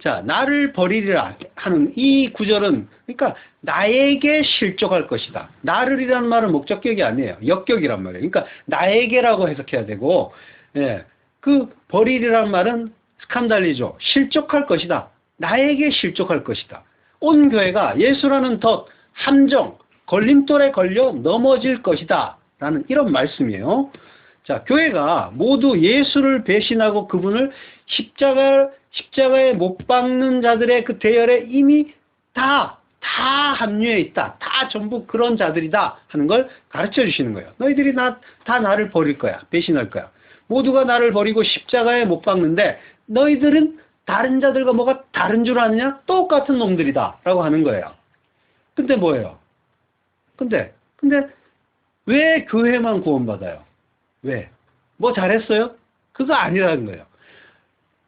자, 나를 버리리라 하는 이 구절은 그러니까 나에게 실족할 것이다. 나를이라는 말은 목적격이 아니에요. 역격이란 말이에요. 그러니까 나에게라고 해석해야 되고, 예, 그 버리리라는 말은 스칸달리죠. 실족할 것이다. 나에게 실족할 것이다. 온 교회가 예수라는 덫, 함정, 걸림돌에 걸려 넘어질 것이다. 라는 이런 말씀이에요. 자, 교회가 모두 예수를 배신하고 그분을 십자가에 못 박는 자들의 그 대열에 이미 다 합류해 있다. 다 전부 그런 자들이다 하는 걸 가르쳐 주시는 거예요. 너희들이 다 나를 버릴 거야. 배신할 거야. 모두가 나를 버리고 십자가에 못 박는데 너희들은 다른 자들과 뭐가 다른 줄 아느냐? 똑같은 놈들이다 라고 하는 거예요. 근데 뭐예요? 근데 왜 교회만 구원받아요? 왜? 뭐 잘했어요? 그거 아니라는 거예요.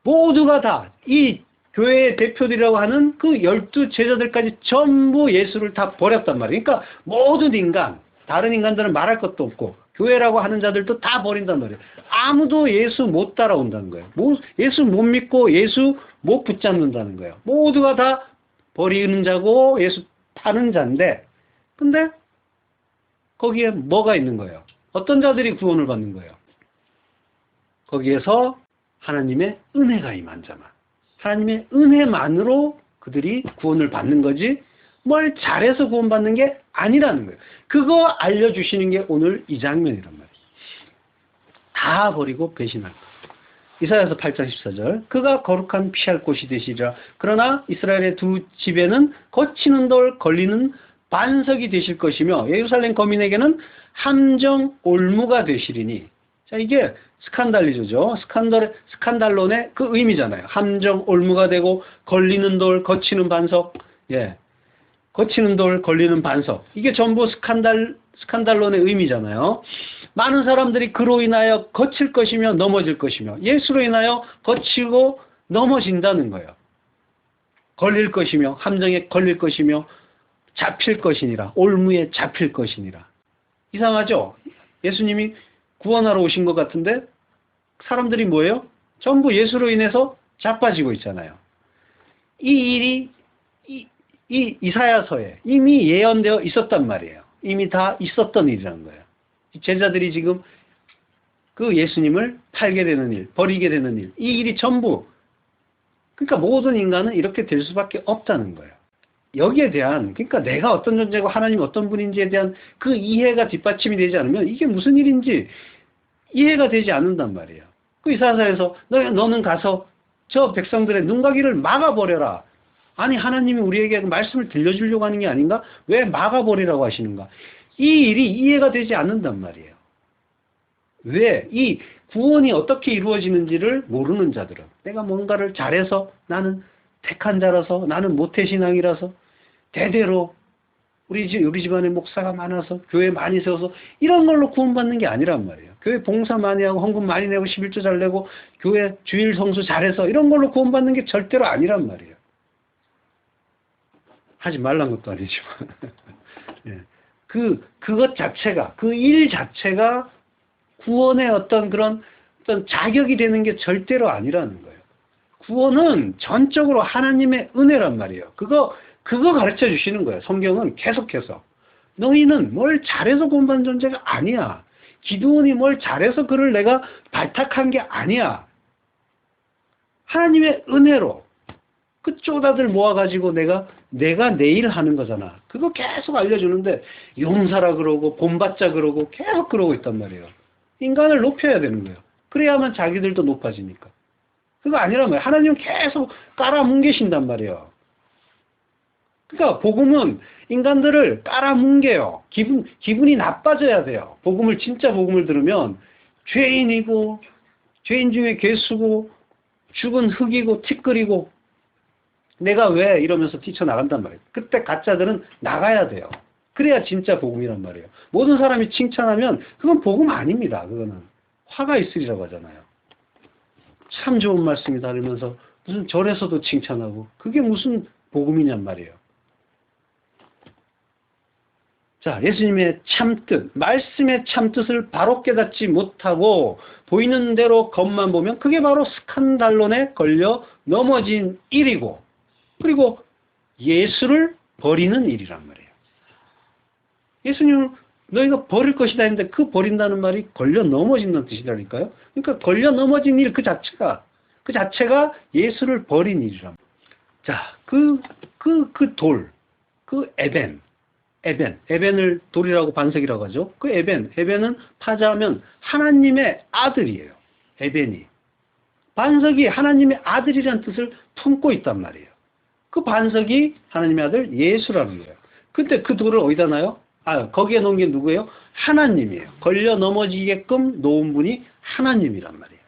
모두가 다 이 교회의 대표들이라고 하는 그 12제자들까지 전부 예수를 다 버렸단 말이에요. 그러니까 모든 인간, 다른 인간들은 말할 것도 없고 교회라고 하는 자들도 다 버린단 말이에요. 아무도 예수 못 따라온다는 거예요. 예수 못 믿고 예수 못 붙잡는다는 거예요. 모두가 다 버리는 자고 예수 파는 자인데 근데 거기에 뭐가 있는 거예요? 어떤 자들이 구원을 받는 거예요? 거기에서 하나님의 은혜가 임한 자만. 하나님의 은혜만으로 그들이 구원을 받는 거지 뭘 잘해서 구원받는 게 아니라는 거예요. 그거 알려주시는 게 오늘 이 장면이란 말이에요. 다 버리고 배신할 거. 이사야서 8장 14절. 그가 거룩한 피할 곳이 되시리라. 그러나 이스라엘의 두 집에는 거치는 돌 걸리는 반석이 되실 것이며 예루살렘 거민에게는 함정 올무가 되시리니. 자, 이게 스칸달리조죠. 스칸달론의 그 의미잖아요. 함정 올무가 되고 걸리는 돌 거치는 반석. 예. 거치는 돌 걸리는 반석. 이게 전부 스칸달론의 의미잖아요. 많은 사람들이 그로 인하여 거칠 것이며 넘어질 것이며 예수로 인하여 거치고 넘어진다는 거예요. 걸릴 것이며 함정에 걸릴 것이며 잡힐 것이니라. 올무에 잡힐 것이니라. 이상하죠? 예수님이 구원하러 오신 것 같은데 사람들이 뭐예요? 전부 예수로 인해서 자빠지고 있잖아요. 이 일이 이 이사야서에 이미 예언되어 있었단 말이에요. 이미 다 있었던 일이라는 거예요. 제자들이 지금 그 예수님을 팔게 되는 일, 버리게 되는 일, 이 일이 전부, 그러니까 모든 인간은 이렇게 될 수밖에 없다는 거예요. 여기에 대한, 그러니까 내가 어떤 존재고 하나님이 어떤 분인지에 대한 그 이해가 뒷받침이 되지 않으면 이게 무슨 일인지 이해가 되지 않는단 말이에요. 그 이사야서에서 너는 가서 저 백성들의 눈가기를 막아버려라. 아니 하나님이 우리에게 말씀을 들려주려고 하는 게 아닌가? 왜 막아버리라고 하시는가? 이 일이 이해가 되지 않는단 말이에요. 왜? 이 구원이 어떻게 이루어지는지를 모르는 자들은 내가 뭔가를 잘해서 나는 택한 자라서 나는 모태신앙이라서 대대로 우리 집안에 목사가 많아서 교회 많이 세워서 이런 걸로 구원받는 게 아니란 말이에요. 교회 봉사 많이 하고 헌금 많이 내고 11조 잘 내고 교회 주일 성수 잘해서 이런 걸로 구원받는 게 절대로 아니란 말이에요. 하지 말란 것도 아니지만 예. 그것 자체가 그 일 자체가 구원의 어떤 그런 어떤 자격이 되는 게 절대로 아니라는 거예요. 구원은 전적으로 하나님의 은혜란 말이에요. 그거 가르쳐 주시는 거예요. 성경은 계속해서. 너희는 뭘 잘해서 구원받는 존재가 아니야. 기드온이 뭘 잘해서 그를 내가 발탁한 게 아니야. 하나님의 은혜로 그 쪼다들 모아가지고 내가 내일 하는 거잖아. 그거 계속 알려주는데 용사라 그러고 본받자 그러고 계속 그러고 있단 말이에요. 인간을 높여야 되는 거예요. 그래야만 자기들도 높아지니까. 그거 아니란 말이에요. 하나님은 계속 깔아뭉개신단 말이에요. 그러니까 복음은 인간들을 깔아뭉개요. 기분이 나빠져야 돼요. 진짜 복음을 들으면 죄인이고 죄인 중에 괴수고 죽은 흙이고 티끌이고 내가 왜 이러면서 뛰쳐나간단 말이에요. 그때 가짜들은 나가야 돼요. 그래야 진짜 복음이란 말이에요. 모든 사람이 칭찬하면 그건 복음 아닙니다. 그거는 화가 있으리라고 하잖아요. 참 좋은 말씀이다 이러면서 무슨 절에서도 칭찬하고 그게 무슨 복음이냔 말이에요. 자, 예수님의 참뜻, 말씀의 참뜻을 바로 깨닫지 못하고 보이는 대로 겉만 보면 그게 바로 스칸달론에 걸려 넘어진 일이고 그리고 예수를 버리는 일이란 말이에요. 예수님을 너희가 버릴 것이다 했는데 그 버린다는 말이 걸려 넘어진다는 뜻이라니까요. 그러니까 걸려 넘어진 일 그 자체가 예수를 버린 일이란 말이에요. 자, 그 돌, 그 에벤을 돌이라고 반석이라고 하죠. 그 에벤은 파자하면 하나님의 아들이에요. 에벤이. 반석이 하나님의 아들이라는 뜻을 품고 있단 말이에요. 그 반석이 하나님의 아들 예수라는 거예요. 근데 그 돌을 어디다 놔요? 거기에 놓은 게 누구예요? 하나님이에요. 걸려 넘어지게끔 놓은 분이 하나님이란 말이에요.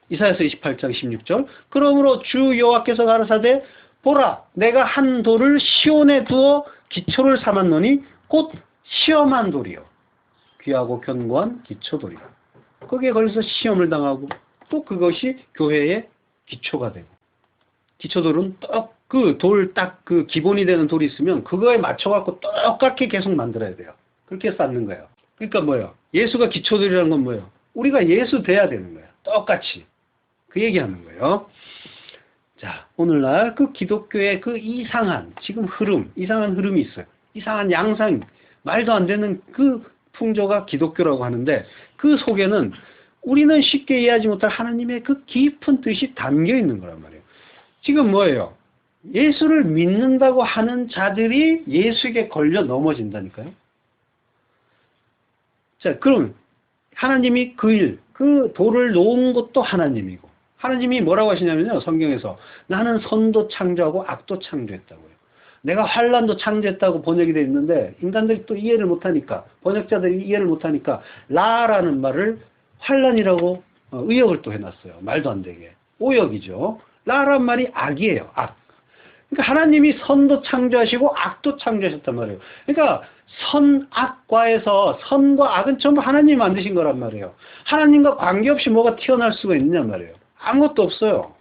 이사야서 28장 16절. 그러므로 주 여호와께서 가라사대 보라 내가 한 돌을 시온에 두어 기초를 삼았노니 곧 시험한 돌이요. 귀하고 견고한 기초돌이라. 거기에 걸려서 시험을 당하고 또 그것이 교회의 기초가 되고 기초돌은 그 기본이 되는 돌이 있으면 그거에 맞춰갖고 똑같이 계속 만들어야 돼요. 그렇게 쌓는 거예요. 그러니까 뭐예요? 예수가 기초돌이라는 건 뭐예요? 우리가 예수 돼야 되는 거예요. 똑같이. 그 얘기하는 거예요. 자, 오늘날 그 기독교의 그 이상한 흐름이 있어요. 이상한 양상, 말도 안 되는 그 풍조가 기독교라고 하는데 그 속에는 우리는 쉽게 이해하지 못할 하나님의 그 깊은 뜻이 담겨 있는 거란 말이에요. 지금 뭐예요? 예수를 믿는다고 하는 자들이 예수에게 걸려 넘어진다니까요. 자, 그럼 하나님이 그 돌을 놓은 것도 하나님이고 하나님이 뭐라고 하시냐면요. 성경에서 나는 선도 창조하고 악도 창조했다고요. 내가 환란도 창조했다고 번역이 되어 있는데 인간들이 또 이해를 못하니까 번역자들이 이해를 못하니까 라라는 말을 환란이라고 의역을 또 해놨어요. 말도 안 되게. 오역이죠. 라란 말이 악이에요. 악. 그러니까 하나님이 선도 창조하시고 악도 창조하셨단 말이에요. 그러니까 선악과에서 선과 악은 전부 하나님이 만드신 거란 말이에요. 하나님과 관계없이 뭐가 튀어나올 수가 있느냐 말이에요. 아무것도 없어요.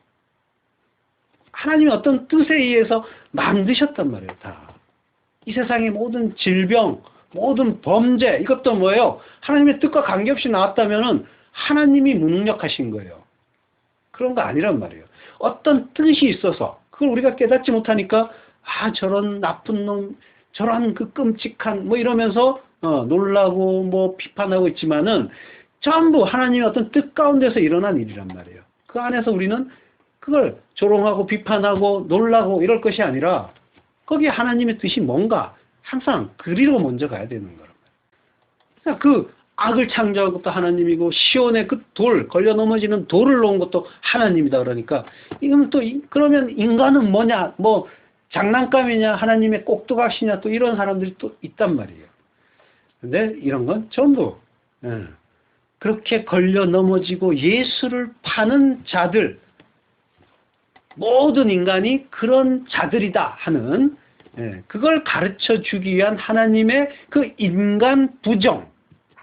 하나님이 어떤 뜻에 의해서 만드셨단 말이에요. 다. 이 세상의 모든 질병, 모든 범죄 이것도 뭐예요? 하나님의 뜻과 관계없이 나왔다면은 하나님이 무능력하신 거예요. 그런 거 아니란 말이에요. 어떤 뜻이 있어서 그걸 우리가 깨닫지 못하니까 아 저런 나쁜 놈 저런 그 끔찍한 뭐 이러면서 놀라고 뭐 비판하고 있지만은 전부 하나님의 어떤 뜻 가운데서 일어난 일이란 말이에요. 그 안에서 우리는 그걸 조롱하고 비판하고 놀라고 이럴 것이 아니라 거기에 하나님의 뜻이 뭔가 항상 그리로 먼저 가야 되는 거란 말이에요. 그 악을 창조한 것도 하나님이고 시온의 그 돌 걸려 넘어지는 돌을 놓은 것도 하나님이다 그러니까 이건 또 그러면 인간은 뭐냐 뭐 장난감이냐 하나님의 꼭두각시냐 또 이런 사람들이 또 있단 말이에요. 근데 이런 건 전부 그렇게 걸려 넘어지고 예수를 파는 자들 모든 인간이 그런 자들이다 하는 그걸 가르쳐 주기 위한 하나님의 그 인간 부정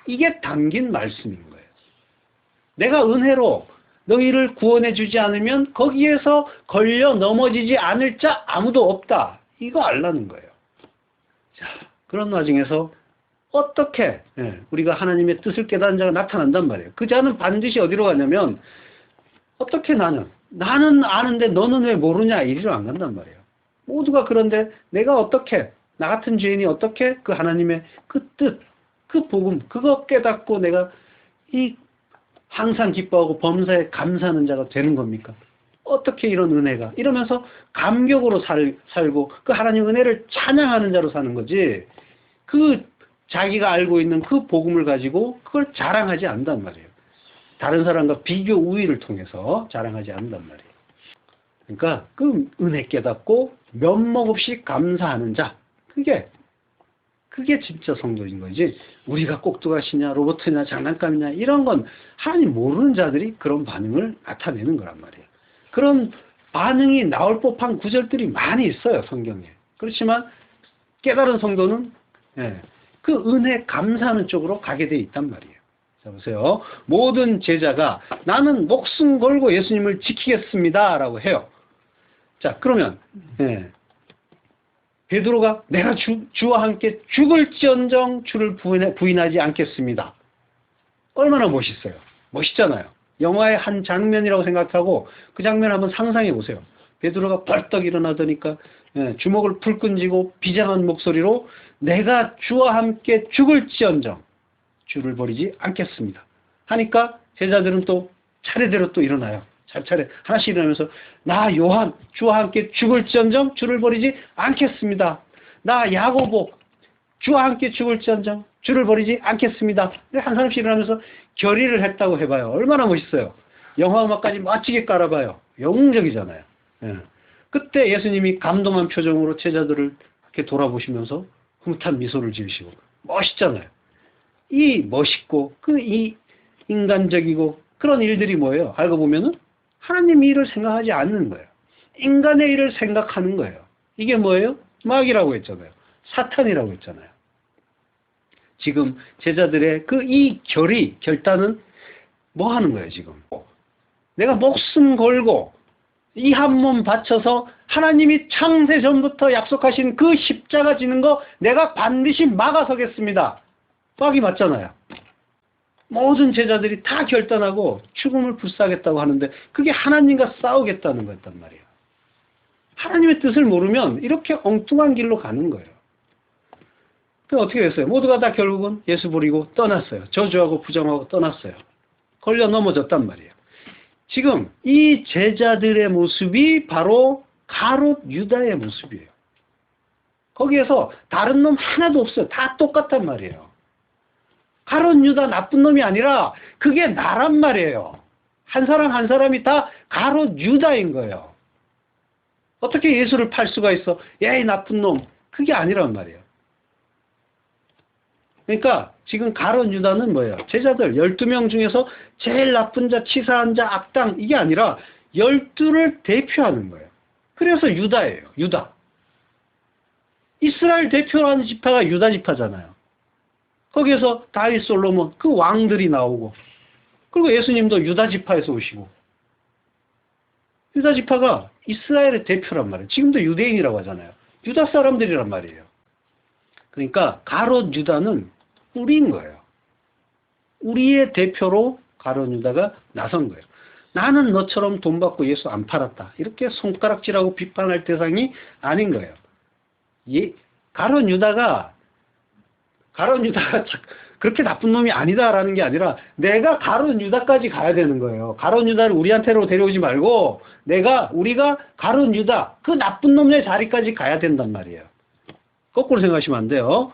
이게 담긴 말씀인 거예요. 내가 은혜로 너희를 구원해 주지 않으면 거기에서 걸려 넘어지지 않을 자 아무도 없다. 이거 알라는 거예요. 자, 그런 와중에서 어떻게 우리가 하나님의 뜻을 깨닫는 자가 나타난단 말이에요. 그 자는 반드시 어디로 가냐면 어떻게 나는 아는데 너는 왜 모르냐 이리로 안 간단 말이에요. 모두가 그런데 내가 어떻게 나 같은 죄인이 어떻게 그 하나님의 그 뜻, 그 복음 그거 깨닫고 내가 이 항상 기뻐하고 범사에 감사하는 자가 되는 겁니까? 어떻게 이런 은혜가 이러면서 감격으로 살고 그 하나님 은혜를 찬양하는 자로 사는 거지 그 자기가 알고 있는 그 복음을 가지고 그걸 자랑하지 않는단 말이에요. 다른 사람과 비교 우위를 통해서 자랑하지 않는단 말이에요. 그러니까 그 은혜 깨닫고 면목 없이 감사하는 자 그게 진짜 성도인 거지 우리가 꼭두각시냐 로봇이냐 장난감이냐 이런 건 하나님 모르는 자들이 그런 반응을 나타내는 거란 말이에요. 그런 반응이 나올 법한 구절들이 많이 있어요. 성경에. 그렇지만 깨달은 성도는 그 은혜 감사하는 쪽으로 가게 돼 있단 말이에요. 자 보세요. 모든 제자가 나는 목숨 걸고 예수님을 지키겠습니다 라고 해요. 자 그러면 베드로가 내가 주와 함께 죽을지언정 주를 부인하지 않겠습니다. 얼마나 멋있어요. 멋있잖아요. 영화의 한 장면이라고 생각하고 그 장면 한번 상상해 보세요. 베드로가 벌떡 일어나더니까 주먹을 풀 끈지고 비장한 목소리로 내가 주와 함께 죽을지언정 주를 버리지 않겠습니다. 하니까 제자들은 또 차례대로 또 일어나요. 차례 하나씩 일어나면서 나 요한 주와 함께 죽을지언정 주를 버리지 않겠습니다. 나 야고보 주와 함께 죽을지언정 주를 버리지 않겠습니다. 한 사람씩 일어나면서 결의를 했다고 해봐요. 얼마나 멋있어요. 영화음악까지 멋지게 깔아봐요. 영웅적이잖아요. 그때 예수님이 감동한 표정으로 제자들을 이렇게 돌아보시면서 흐뭇한 미소를 지으시고 멋있잖아요. 이 멋있고 이 인간적이고 그런 일들이 뭐예요? 알고 보면은 하나님 일을 생각하지 않는 거예요. 인간의 일을 생각하는 거예요. 이게 뭐예요? 마귀라고 했잖아요. 사탄이라고 했잖아요. 지금 제자들의 이 결단은 뭐 하는 거예요, 지금? 내가 목숨 걸고 이 한 몸 바쳐서 하나님이 창세 전부터 약속하신 그 십자가 지는 거 내가 반드시 막아서겠습니다. 마귀 맞잖아요. 모든 제자들이 다 결단하고 죽음을 불사하겠다고 하는데 그게 하나님과 싸우겠다는 거였단 말이에요. 하나님의 뜻을 모르면 이렇게 엉뚱한 길로 가는 거예요. 그럼 어떻게 됐어요? 모두가 다 결국은 예수 버리고 떠났어요. 저주하고 부정하고 떠났어요. 걸려 넘어졌단 말이에요. 지금 이 제자들의 모습이 바로 가롯 유다의 모습이에요. 거기에서 다른 놈 하나도 없어요. 다 똑같단 말이에요. 가롯 유다 나쁜 놈이 아니라 그게 나란 말이에요. 한 사람 한 사람이 다 가롯 유다인 거예요. 어떻게 예수를 팔 수가 있어? 야, 이 나쁜 놈. 그게 아니란 말이에요. 그러니까 지금 가롯 유다는 뭐예요? 제자들 12명 중에서 제일 나쁜 자, 치사한 자, 악당 이게 아니라 12를 대표하는 거예요. 그래서 유다예요. 유다. 이스라엘 대표라는 지파가 유다 지파잖아요. 거기에서 다윗, 솔로몬 그 왕들이 나오고 그리고 예수님도 유다 지파에서 오시고 유다 지파가 이스라엘의 대표란 말이에요. 지금도 유대인이라고 하잖아요. 유다 사람들이란 말이에요. 그러니까 가롯 유다는 우리인 거예요. 우리의 대표로 가롯 유다가 나선 거예요. 나는 너처럼 돈 받고 예수 안 팔았다. 이렇게 손가락질하고 비판할 대상이 아닌 거예요. 가롯 유다가 그렇게 나쁜 놈이 아니다라는 게 아니라 내가 가롯 유다까지 가야 되는 거예요. 가롯 유다를 우리한테로 데려오지 말고 우리가 가롯 유다 그 나쁜 놈의 자리까지 가야 된단 말이에요. 거꾸로 생각하시면 안 돼요.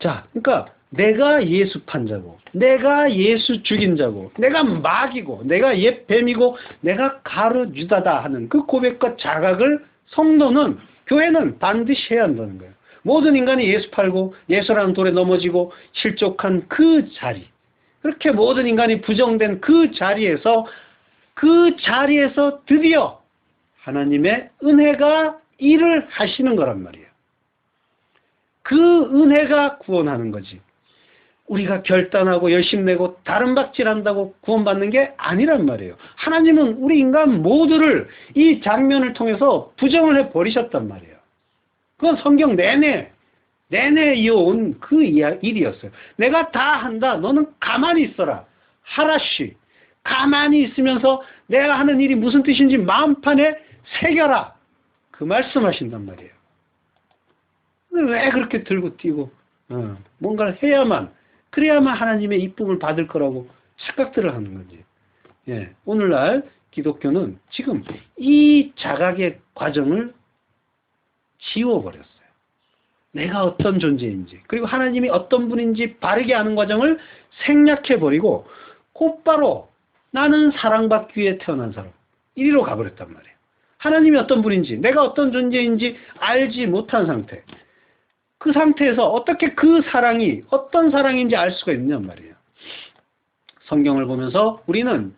자, 그러니까 내가 예수 판 자고 내가 예수 죽인 자고 내가 마귀고 내가 옛 뱀이고 내가 가롯 유다다 하는 그 고백과 자각을 성도는 교회는 반드시 해야 한다는 거예요. 모든 인간이 예수 팔고 예수라는 돌에 넘어지고 실족한 그 자리, 그렇게 모든 인간이 부정된 그 자리에서 드디어 하나님의 은혜가 일을 하시는 거란 말이에요. 그 은혜가 구원하는 거지. 우리가 결단하고 열심 내고 다른 박질한다고 구원받는 게 아니란 말이에요. 하나님은 우리 인간 모두를 이 장면을 통해서 부정을 해버리셨단 말이에요. 그건 성경 내내 이어온 그 일이었어요. 내가 다 한다. 너는 가만히 있어라. 하라씨. 가만히 있으면서 내가 하는 일이 무슨 뜻인지 마음판에 새겨라. 그 말씀하신단 말이에요. 왜 그렇게 들고 뛰고 뭔가를 해야만 그래야만 하나님의 이쁨을 받을 거라고 착각들을 하는 건지. 예, 오늘날 기독교는 지금 이 자각의 과정을 지워버렸어요. 내가 어떤 존재인지 그리고 하나님이 어떤 분인지 바르게 아는 과정을 생략해버리고 곧바로 나는 사랑받기 위해 태어난 사람 이리로 가버렸단 말이에요. 하나님이 어떤 분인지 내가 어떤 존재인지 알지 못한 상태, 그 상태에서 어떻게 그 사랑이 어떤 사랑인지 알 수가 있냔 말이에요. 성경을 보면서 우리는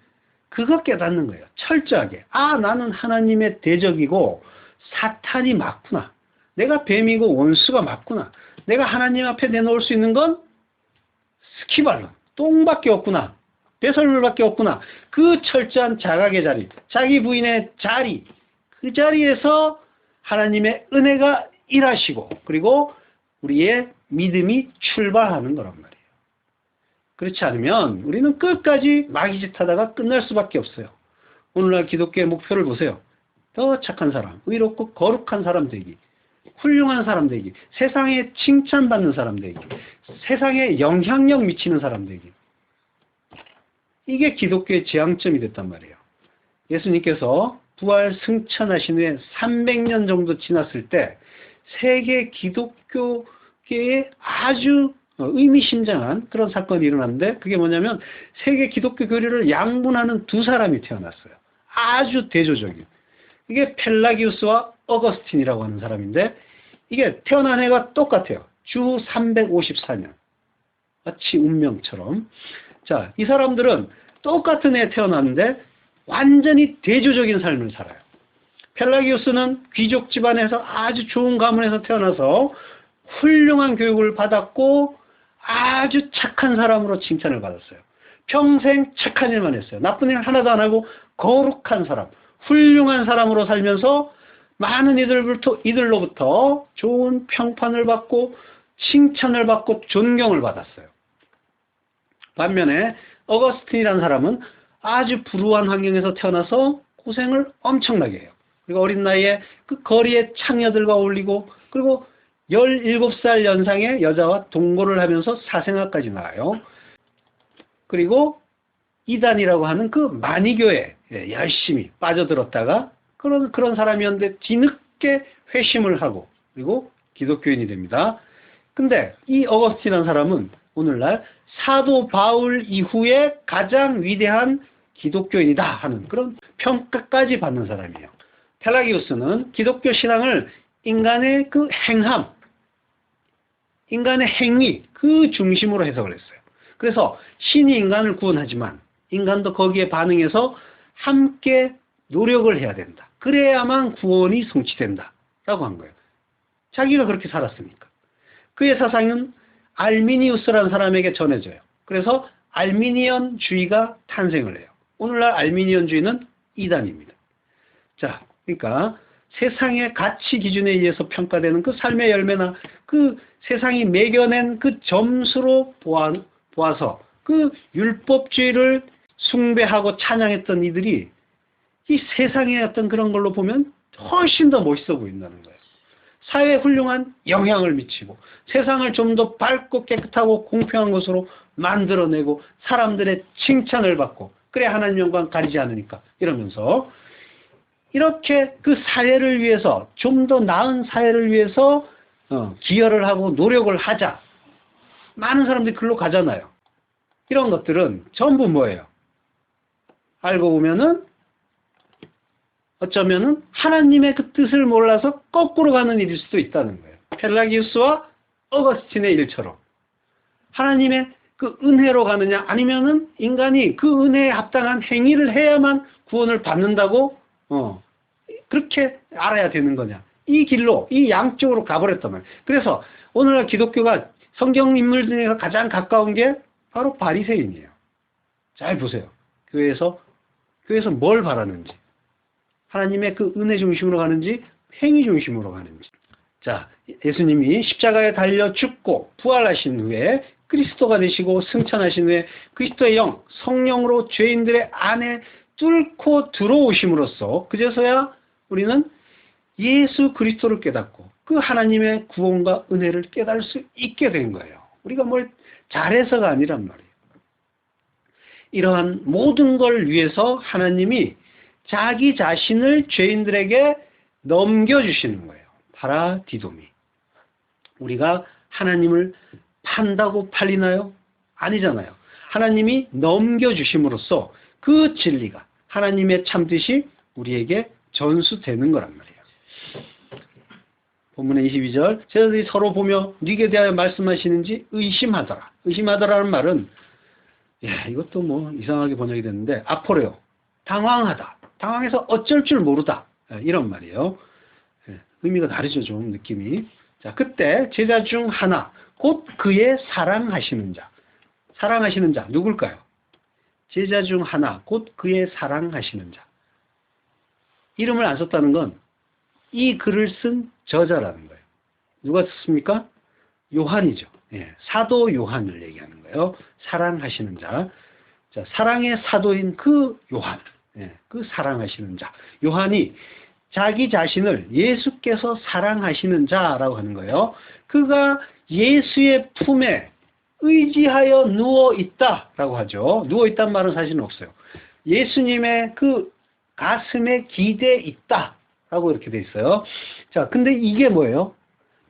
그거 깨닫는 거예요. 철저하게. 나는 하나님의 대적이고 사탄이 맞구나. 내가 뱀이고 원수가 맞구나. 내가 하나님 앞에 내놓을 수 있는 건 스키발론, 똥밖에 없구나. 배설물밖에 없구나. 그 철저한 자각의 자리, 자기 부인의 자리, 그 자리에서 하나님의 은혜가 일하시고 그리고 우리의 믿음이 출발하는 거란 말이에요. 그렇지 않으면 우리는 끝까지 마귀짓 하다가 끝날 수밖에 없어요. 오늘날 기독교의 목표를 보세요. 더 착한 사람, 의롭고 거룩한 사람 되기, 훌륭한 사람 되기, 세상에 칭찬받는 사람 되기, 세상에 영향력 미치는 사람 되기. 이게 기독교의 지향점이 됐단 말이에요. 예수님께서 부활 승천하신 후에 300년 정도 지났을 때 세계 기독교계에 아주 의미심장한 그런 사건이 일어났는데 그게 뭐냐면 세계 기독교 교리를 양분하는 두 사람이 태어났어요. 아주 대조적인. 이게 펠라기우스와 어거스틴이라고 하는 사람인데 이게 태어난 해가 똑같아요. 주 354년. 마치 운명처럼. 자, 이 사람들은 똑같은 해에 태어났는데 완전히 대조적인 삶을 살아요. 펠라기우스는 귀족 집안에서 아주 좋은 가문에서 태어나서 훌륭한 교육을 받았고 아주 착한 사람으로 칭찬을 받았어요. 평생 착한 일만 했어요. 나쁜 일 하나도 안 하고 거룩한 사람, 훌륭한 사람으로 살면서 많은 이들로부터 좋은 평판을 받고 칭찬을 받고 존경을 받았어요. 반면에 어거스틴이라는 사람은 아주 불우한 환경에서 태어나서 고생을 엄청나게 해요. 그리고 어린 나이에 그 거리의 창녀들과 어울리고 그리고 17살 연상의 여자와 동거를 하면서 사생아까지 나와요. 그리고 이단이라고 하는 그 마니교에 열심히 빠져들었다가 그런 사람이었는데 뒤늦게 회심을 하고 그리고 기독교인이 됩니다. 근데 이 어거스틴이라는 사람은 오늘날 사도 바울 이후에 가장 위대한 기독교인이다 하는 그런 평가까지 받는 사람이에요. 펠라기우스는 기독교 신앙을 인간의 그 행함, 인간의 행위 그 중심으로 해석을 했어요. 그래서 신이 인간을 구원하지만 인간도 거기에 반응해서 함께 노력을 해야 된다. 그래야만 구원이 성취된다 라고 한 거예요. 자기가 그렇게 살았으니까. 그의 사상은 알미니우스라는 사람에게 전해져요. 그래서 알미니언주의가 탄생을 해요. 오늘날 알미니언주의는 이단입니다. 자, 그러니까 세상의 가치 기준에 의해서 평가되는 그 삶의 열매나 그 세상이 매겨낸 그 점수로 보아서 그 율법주의를 숭배하고 찬양했던 이들이 이 세상의 어떤 그런 걸로 보면 훨씬 더 멋있어 보인다는 거예요. 사회에 훌륭한 영향을 미치고 세상을 좀 더 밝고 깨끗하고 공평한 것으로 만들어내고 사람들의 칭찬을 받고 그래 하나님 영광 가리지 않으니까 이러면서 이렇게 그 사회를 위해서 좀 더 나은 사회를 위해서 기여를 하고 노력을 하자. 많은 사람들이 글로 가잖아요. 이런 것들은 전부 뭐예요? 알고 보면은 어쩌면은 하나님의 그 뜻을 몰라서 거꾸로 가는 일일 수도 있다는 거예요. 펠라기우스와 어거스틴의 일처럼 하나님의 그 은혜로 가느냐 아니면은 인간이 그 은혜에 합당한 행위를 해야만 구원을 받는다고 그렇게 알아야 되는 거냐. 이 길로 이 양쪽으로 가버렸단 말이에요. 그래서 오늘날 기독교가 성경 인물 중에서 가장 가까운 게 바로 바리새인이에요. 잘 보세요. 교회에서 뭘 바라는지 하나님의 그 은혜 중심으로 가는지 행위 중심으로 가는지. 자, 예수님이 십자가에 달려 죽고 부활하신 후에 그리스도가 되시고 승천하신 후에 그리스도의 영, 성령으로 죄인들의 안에 뚫고 들어오심으로써 그제서야 우리는 예수 그리스도를 깨닫고 그 하나님의 구원과 은혜를 깨달을 수 있게 된 거예요. 우리가 뭘 잘해서가 아니란 말이에요. 이러한 모든 걸 위해서 하나님이 자기 자신을 죄인들에게 넘겨주시는 거예요. 파라디도미. 우리가 하나님을 판다고 팔리나요? 아니잖아요. 하나님이 넘겨주심으로써 그 진리가 하나님의 참뜻이 우리에게 전수되는 거란 말이에요. 본문의 22절 제자들이 서로 보며 네게 대하여 말씀하시는지 의심하더라. 의심하더라는 말은 이것도 뭐 이상하게 번역이 됐는데 아포레오. 당황하다. 당황해서 어쩔 줄 모르다. 이런 말이에요. 의미가 다르죠. 좀 느낌이. 자, 그때 제자 중 하나 곧 그의 사랑하시는 자. 사랑하시는 자 누굴까요? 제자 중 하나 곧 그의 사랑하시는 자. 이름을 안 썼다는 건 이 글을 쓴 저자라는 거예요. 누가 썼습니까? 요한이죠. 사도 요한을 얘기하는 거예요. 사랑하시는 자. 자, 사랑의 사도인 그 요한. 그 사랑하시는 자. 요한이 자기 자신을 예수께서 사랑하시는 자라고 하는 거예요. 그가 예수의 품에 의지하여 누워있다라고 하죠. 누워있다는 말은 사실은 없어요. 예수님의 그 가슴에 기대에 있다라고 이렇게 돼 있어요. 자, 근데 이게 뭐예요?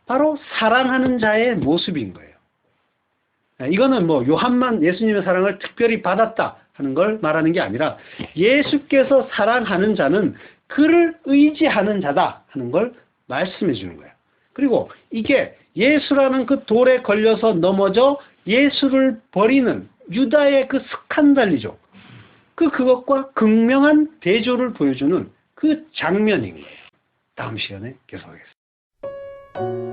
바로 사랑하는 자의 모습인 거예요. 이거는 뭐 요한만 예수님의 사랑을 특별히 받았다 하는 걸 말하는 게 아니라 예수께서 사랑하는 자는 그를 의지하는 자다 하는 걸 말씀해 주는 거예요. 그리고 이게 예수라는 그 돌에 걸려서 넘어져 예수를 버리는 유다의 그 스칸달리죠. 그것과 극명한 대조를 보여주는 그 장면인 거예요. 다음 시간에 계속하겠습니다.